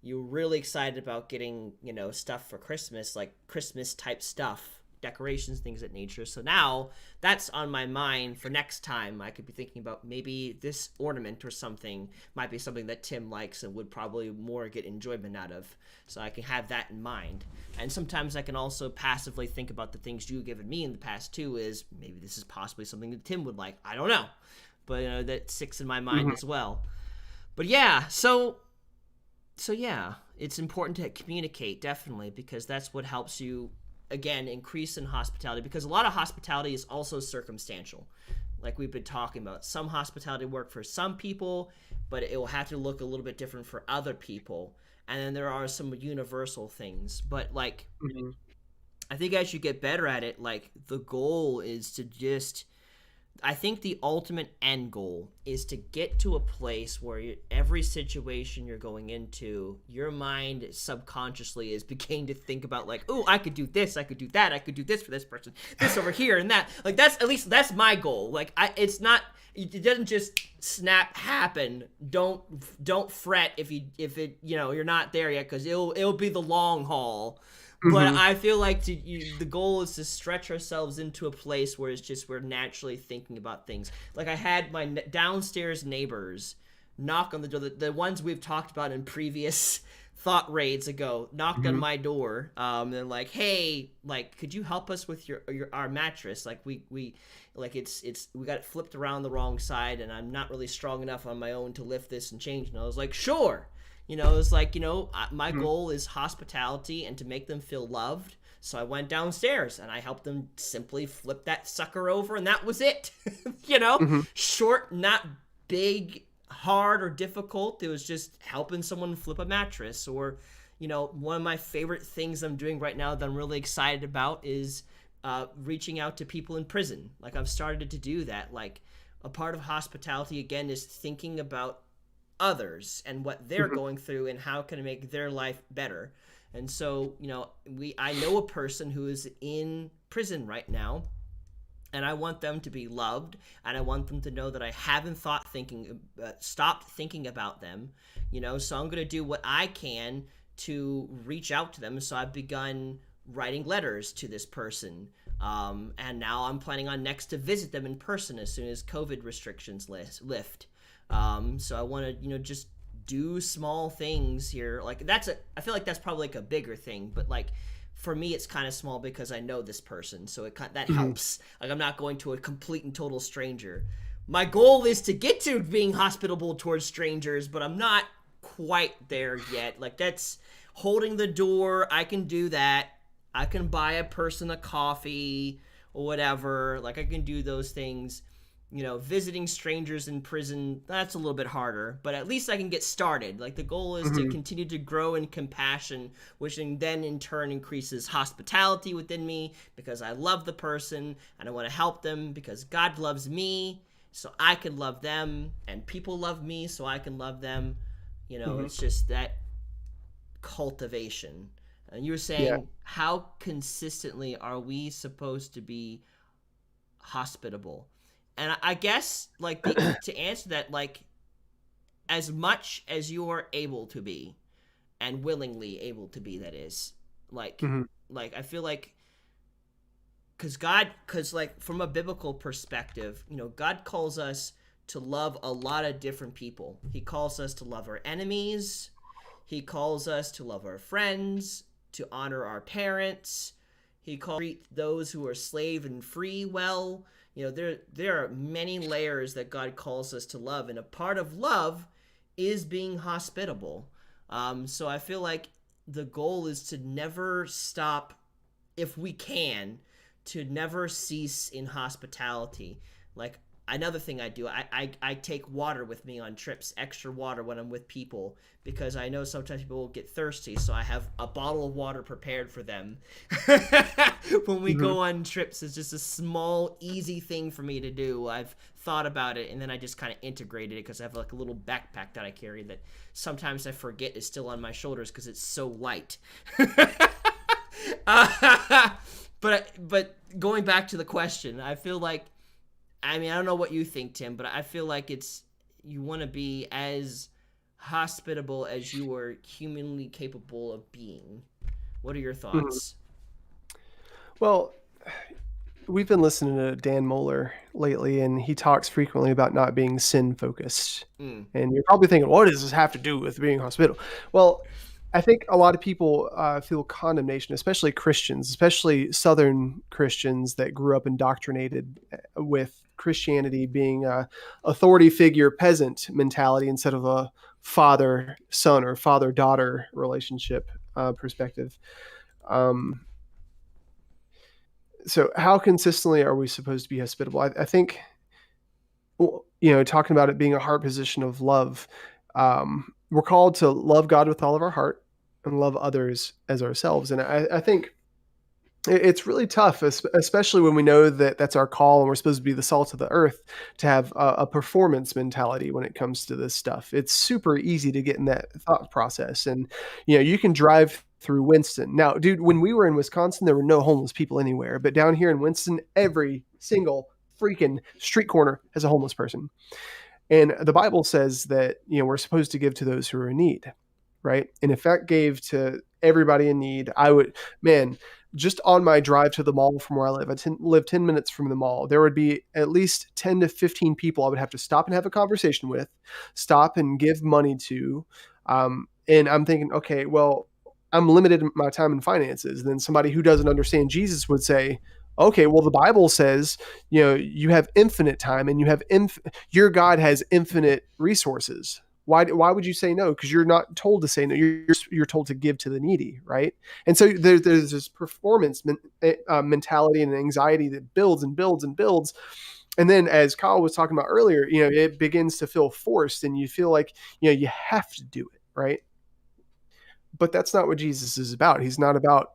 you're really excited about getting, stuff for Christmas, like Christmas type stuff, decorations, things of that nature. So now that's on my mind for next time. I could be thinking about maybe this ornament or something might be something that Tim likes and would probably more get enjoyment out of. So I can have that in mind. And sometimes I can also passively think about the things you've given me in the past too, is maybe this is possibly something that Tim would like. I don't know. But that sticks in my mind Mm-hmm. as well. But yeah, so yeah, it's important to communicate, definitely, because that's what helps you, again, increase in hospitality, because a lot of hospitality is also circumstantial, like we've been talking about. Some hospitality work for some people, but it will have to look a little bit different for other people. And then there are some universal things, but like, Mm-hmm. I think as you get better at it, like, the goal is to just, I think the ultimate end goal is to get to a place where every situation you're going into, your mind subconsciously is beginning to think about, like, oh, I could do this, I could do that, I could do this for this person, this over here and that. Like, that's, at least that's my goal. Like, it's not, it doesn't just snap happen. Don't fret if you're not there yet, because it'll be the long haul. But Mm-hmm. I feel like the goal is to stretch ourselves into a place where it's just we're naturally thinking about things. Like, I had my downstairs neighbors knock on the door, the ones we've talked about in previous thought raids ago, knocked on Mm-hmm. my door, and like, hey, like, could you help us with our mattress? Like, we like, we got it flipped around the wrong side, and I'm not really strong enough on my own to lift this and change. And I was like, sure. It's like, my goal is hospitality and to make them feel loved. So I went downstairs and I helped them simply flip that sucker over, and that was it. Mm-hmm. Short, not big, hard, or difficult. It was just helping someone flip a mattress. Or, one of my favorite things I'm doing right now that I'm really excited about is reaching out to people in prison. Like I've started to do that. Like a part of hospitality again is thinking about others and what they're Mhm. going through and how can I make their life better. And so, I know a person who is in prison right now, and I want them to be loved, and I want them to know that I haven't stopped thinking about them. So I'm gonna do what I can to reach out to them. So I've begun writing letters to this person, and now I'm planning on next to visit them in person as soon as COVID restrictions lift. So I want to, just do small things here. Like I feel like that's probably like a bigger thing, but like for me it's kind of small because I know this person, so that Mhm. helps. Like I'm not going to a complete and total stranger. My goal is to get to being hospitable towards strangers, but I'm not quite there yet. Like that's holding the door, I can do that. I can buy a person a coffee or whatever. Like I can do those things. Visiting strangers in prison, that's a little bit harder, but at least I can get started. Like the goal is to Mhm. continue to grow in compassion, which then in turn increases hospitality within me because I love the person and I want to help them because God loves me so I can love them, and people love me so I can love them. Mhm. It's just that cultivation. And you were Yeah. saying, how consistently are we supposed to be hospitable? And I guess like to answer that, like as much as you are able to be and willingly able to be, that is, like Mhm. like I feel like because like from a biblical perspective, God calls us to love a lot of different people. He calls us to love our enemies. He calls us to love our friends, to honor our parents. He calls to treat those who are slave and free well. There are many layers that God calls us to love, and a part of love is being hospitable. So I feel like the goal is to never stop, if we can, to never cease in hospitality. Like another thing I do, I take water with me on trips, extra water when I'm with people, because I know sometimes people will get thirsty, so I have a bottle of water prepared for them. When we Mhm. go on trips, it's just a small, easy thing for me to do. I've thought about it, and then I just kind of integrated it because I have like a little backpack that I carry that sometimes I forget is still on my shoulders because it's so light. But going back to the question, I feel like, I mean, I don't know what you think, Tim, but I feel like you want to be as hospitable as you are humanly capable of being. What are your Mhm. thoughts? Well, we've been listening to Dan Moeller lately, and he talks frequently about not being sin focused. Mm. And you're probably thinking, what does this have to do with being hospitable? Well, I think a lot of people feel condemnation, especially Christians, especially Southern Christians that grew up indoctrinated with Christianity being a authority figure peasant mentality instead of a father son or father daughter relationship perspective. Um, so, how consistently are we supposed to be hospitable? I think, well, talking about it being a heart position of love, we're called to love God with all of our heart and love others as ourselves. And I think it's really tough, especially when we know that that's our call and we're supposed to be the salt of the earth, to have a performance mentality when it comes to this stuff. It's super easy to get in that thought process. And, you can drive through Winston. Now, dude, when we were in Wisconsin, there were no homeless people anywhere. But down here in Winston, every single freaking street corner has a homeless person. And the Bible says that, we're supposed to give to those who are in need, right? And if that gave to everybody in need, I would, man, just on my drive to the mall from where I live, live 10 minutes from the mall, there would be at least 10 to 15 people I would have to stop and have a conversation with, stop and give money to. And I'm thinking, okay, well, I'm limited in my time and finances. And then somebody who doesn't understand Jesus would say, okay, well, the Bible says, you have infinite time and your God has infinite resources. Why would you say no? Because you're not told to say no. You're told to give to the needy, right? And so there's this performance mentality and anxiety that builds and builds and builds. And then, as Kyle was talking about earlier, it begins to feel forced, and you feel like you have to do it, right? But that's not what Jesus is about. He's not about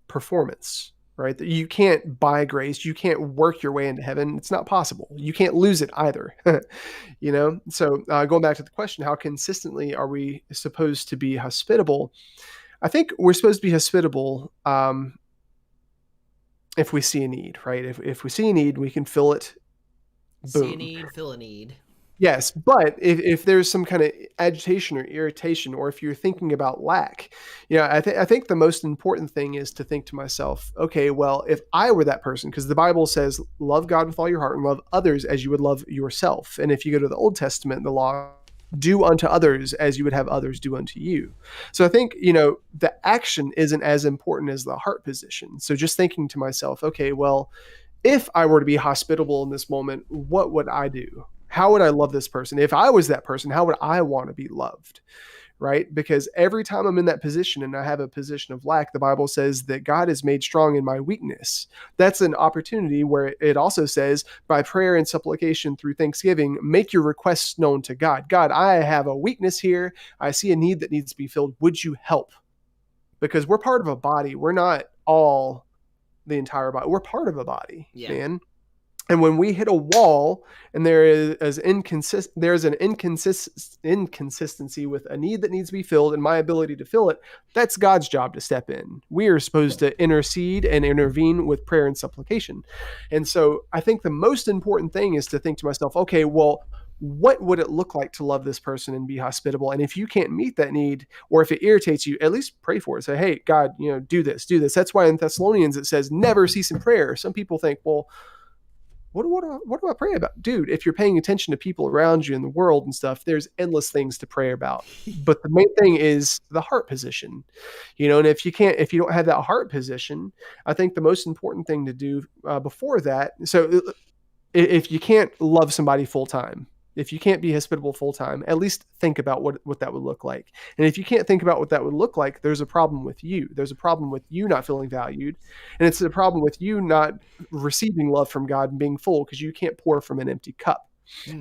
performance, right? You can't buy grace. You can't work your way into heaven. It's not possible. You can't lose it either. So going back to the question, how consistently are we supposed to be hospitable? I think we're supposed to be hospitable if we see a need, right? If we see a need, we can fill it. See a Boom. need, fill a need. Yes, but if there's some kind of agitation or irritation, or if you're thinking about lack, I think the most important thing is to think to myself, okay, well, if I were that person, because the Bible says, love God with all your heart and love others as you would love yourself. And if you go to the Old Testament, the law, do unto others as you would have others do unto you. So I think, the action isn't as important as the heart position. So just thinking to myself, okay, well, if I were to be hospitable in this moment, what would I do? How would I love this person? If I was that person, how would I want to be loved? Right? Because every time I'm in that position and I have a position of lack, the Bible says that God is made strong in my weakness. That's an opportunity where it also says, by prayer and supplication through thanksgiving, make your requests known to God. God, I have a weakness here. I see a need that needs to be filled. Would you help? Because we're part of a body. We're not all the entire body. We're part of a body, Yeah. man. And when we hit a wall and there's an inconsistency with a need that needs to be filled and my ability to fill it, that's God's job to step in. We are supposed to intercede and intervene with prayer and supplication. And so I think the most important thing is to think to myself, okay, well, what would it look like to love this person and be hospitable? And if you can't meet that need, or if it irritates you, at least pray for it. Say, hey, God, do this, do this. That's why in Thessalonians it says never cease in prayer. Some people think, well, what do I pray about? Dude, if you're paying attention to people around you in the world and stuff, there's endless things to pray about. But the main thing is the heart position. And if you don't have that heart position, I think the most important thing to do before that, so if you can't love somebody full time, if you can't be hospitable full time, at least think about what that would look like. And if you can't think about what that would look like, there's a problem with you. There's a problem with you not feeling valued. And it's a problem with you not receiving love from God and being full, because you can't pour from an empty cup.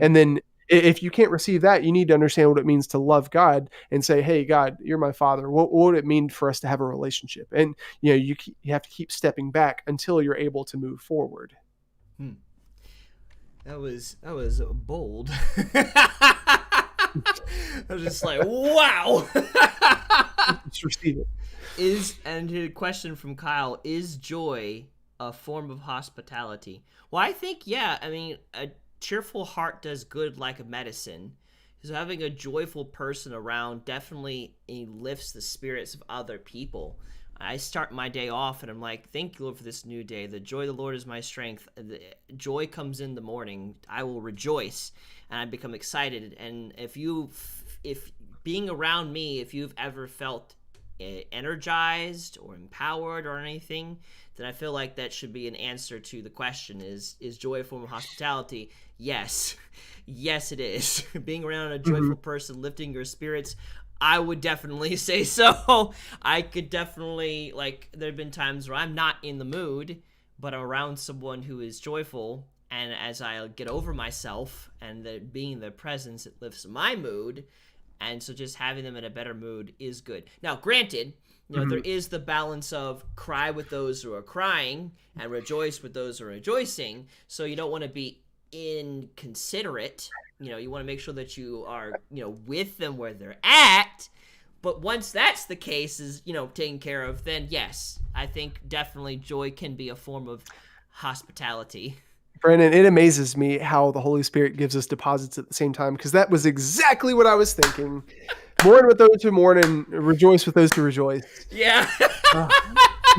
And then if you can't receive that, you need to understand what it means to love God and say, hey, God, you're my Father. What would it mean for us to have a relationship? And you have to keep stepping back until you're able to move forward. That was bold. I was just like, wow. Just receive it. And a question from Kyle, is joy a form of hospitality? Well, I think, yeah. I mean, a cheerful heart does good like a medicine. So having a joyful person around definitely lifts the spirits of other people. I start my day off and I'm like, thank you, Lord, for this new day. The joy of the Lord is my strength. The joy comes in the morning. I will rejoice and I become excited. And if being around me, if you've ever felt energized or empowered or anything, then I feel like that should be an answer to the question, is joy a form of hospitality? Yes. Yes, it is. Being around a joyful person, lifting your spirits, I would definitely say so. I could definitely, there have been times where I'm not in the mood, but I'm around someone who is joyful, and as I get over myself and being in their presence, it lifts my mood, and so just having them in a better mood is good. Now, granted, there is the balance of cry with those who are crying and rejoice with those who are rejoicing, so you don't want to be inconsiderate. You want to make sure that you are, with them where they're at. But once that's the case, is, taken care of, then yes, I think definitely joy can be a form of hospitality. Brandon, it amazes me how the Holy Spirit gives us deposits at the same time, because that was exactly what I was thinking. Mourn with those who mourn and rejoice with those who rejoice. Yeah.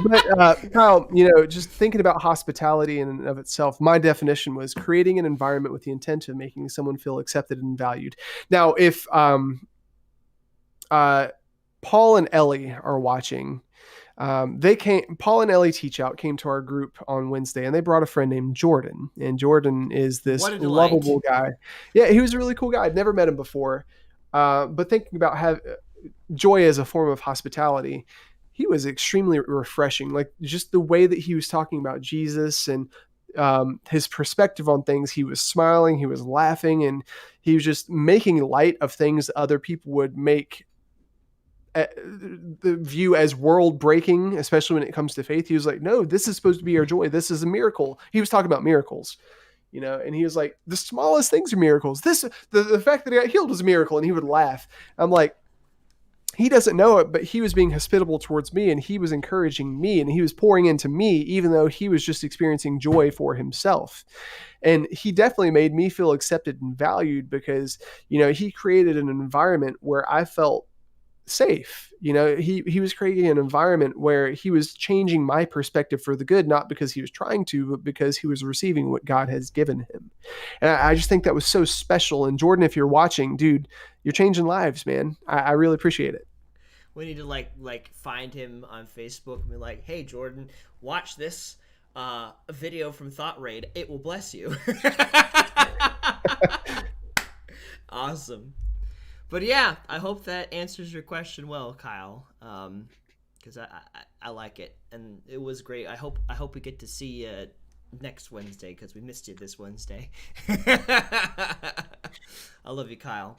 But Kyle, just thinking about hospitality in and of itself, my definition was creating an environment with the intent of making someone feel accepted and valued. Now, if Paul and Ellie are watching, Paul and Ellie Teach Out came to our group on Wednesday, and they brought a friend named Jordan. And Jordan is this lovable guy. Yeah, he was a really cool guy. I'd never met him before. But thinking about joy as a form of hospitality, he was extremely refreshing. Like, just the way that he was talking about Jesus and his perspective on things. He was smiling, he was laughing, and he was just making light of things that other people would make the view as world breaking, especially when it comes to faith. He was like, no, this is supposed to be our joy. This is a miracle. He was talking about miracles, and he was like, the smallest things are miracles. The fact that he got healed was a miracle. And he would laugh. I'm like, he doesn't know it, but he was being hospitable towards me, and he was encouraging me, and he was pouring into me, even though he was just experiencing joy for himself. And he definitely made me feel accepted and valued because, he created an environment where I felt safe. He was creating an environment where he was changing my perspective for the good, not because he was trying to, but because he was receiving what God has given him. And I just think that was so special. And Jordan, if you're watching, dude, you're changing lives, man. I really appreciate it. We need to find him on Facebook and be like, hey Jordan, watch this video from Thought Raid. It will bless you. Awesome. But yeah, I hope that answers your question well, Kyle. Because I like it, and it was great. I hope we get to see you next Wednesday, because we missed you this Wednesday. I love you, Kyle.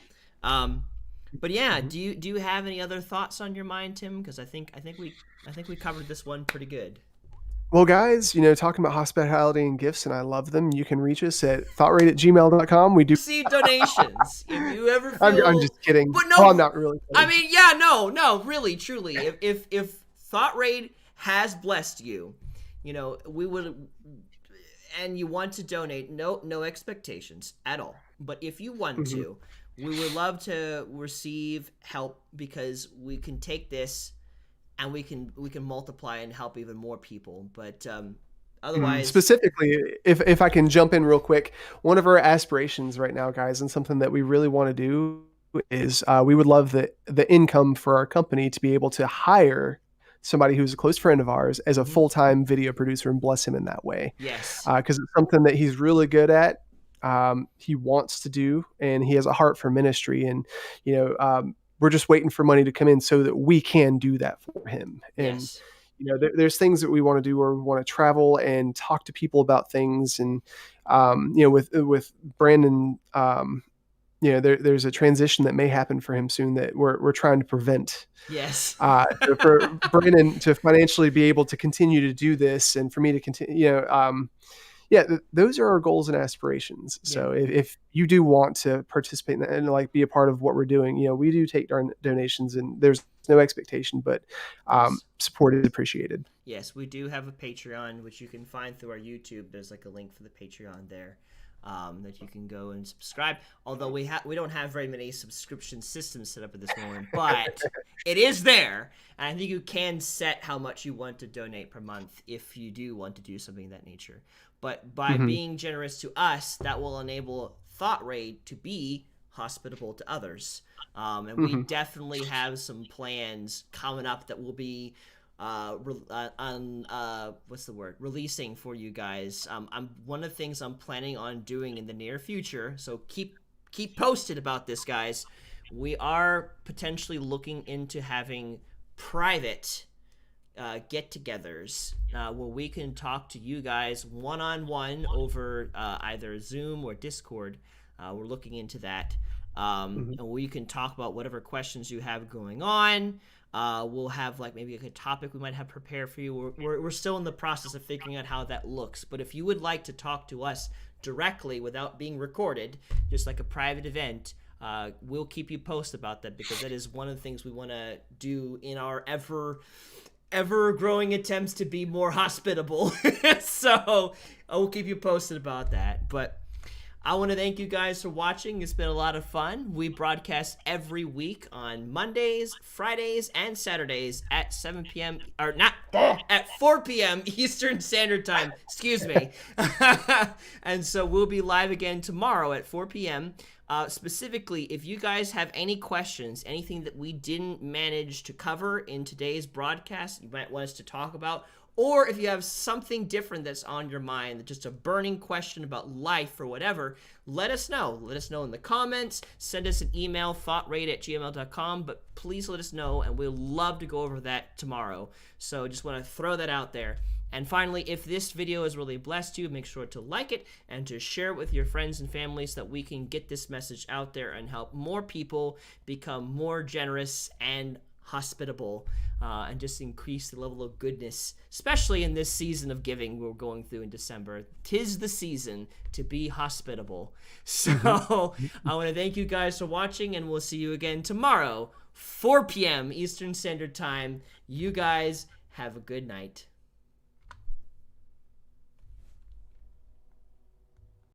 But yeah, do you have any other thoughts on your mind, Tim? Because I think we covered this one pretty good. Well, guys, talking about hospitality and gifts, and I love them. You can reach us at thoughtrate@gmail.com. We do See donations. If you ever feel, I'm just kidding. But no, oh, I'm not really kidding. I mean, yeah, no, really, truly. If Thought Raid has blessed you, we would, and you want to donate, no expectations at all. But if you want to, we would love to receive help, because we can take this and we can multiply and help even more people. But otherwise, specifically, if I can jump in real quick, one of our aspirations right now, guys, and something that we really want to do is we would love the income for our company to be able to hire somebody who's a close friend of ours as a full-time video producer and bless him in that way. Yes. Because it's something that he's really good at. He wants to do, and he has a heart for ministry. And, we're just waiting for money to come in so that we can do that for him. And, yes. There's things that we want to do, where we want to travel and talk to people about things. And, with Brandon, there's a transition that may happen for him soon that we're trying to prevent. Yes. So for Brandon to financially be able to continue to do this, and for me to continue, those are our goals and aspirations. So if you do want to participate in that and be a part of what we're doing, we do take donations, and there's no expectation, but support is appreciated. Yes, we do have a Patreon, which you can find through our YouTube. There's a link for the Patreon there. That you can go and subscribe. Although we don't have very many subscription systems set up at this moment, but it is there. And I think you can set how much you want to donate per month if you do want to do something of that nature. But by being generous to us, that will enable Thought Raid to be hospitable to others. And we definitely have some plans coming up that will be releasing for you guys. One of the things I'm planning on doing in the near future, so keep posted about this, guys. We are potentially looking into having private get-togethers where we can talk to you guys one-on-one over either Zoom or Discord. We're looking into that, and we can talk about whatever questions you have going on. We'll have maybe a topic we might have prepared for you. We're still in the process of figuring out how that looks. But if you would like to talk to us directly without being recorded, just like a private event, we'll keep you posted about that, because that is one of the things we want to do in our ever growing attempts to be more hospitable. So I will keep you posted about that. But I want to thank you guys for watching. It's been a lot of fun. We broadcast every week on Mondays, Fridays, and Saturdays at 7 p.m. or not at 4 p.m. Eastern Standard Time. Excuse me. And so we'll be live again tomorrow at 4 p.m. Specifically, if you guys have any questions, anything that we didn't manage to cover in today's broadcast, you might want us to talk about, or if you have something different that's on your mind, just a burning question about life or whatever, let us know. Let us know in the comments. Send us an email, thoughtrate@gmail.com, but please let us know, and we'll love to go over that tomorrow. So just want to throw that out there. And finally, if this video has really blessed you, make sure to like it and to share it with your friends and family so that we can get this message out there and help more people become more generous and hospitable, and just increase the level of goodness, especially in this season of giving we're going through in December. 'Tis the season to be hospitable. So I want to thank you guys for watching, and we'll see you again tomorrow, 4 p.m. Eastern Standard Time. You guys have a good night.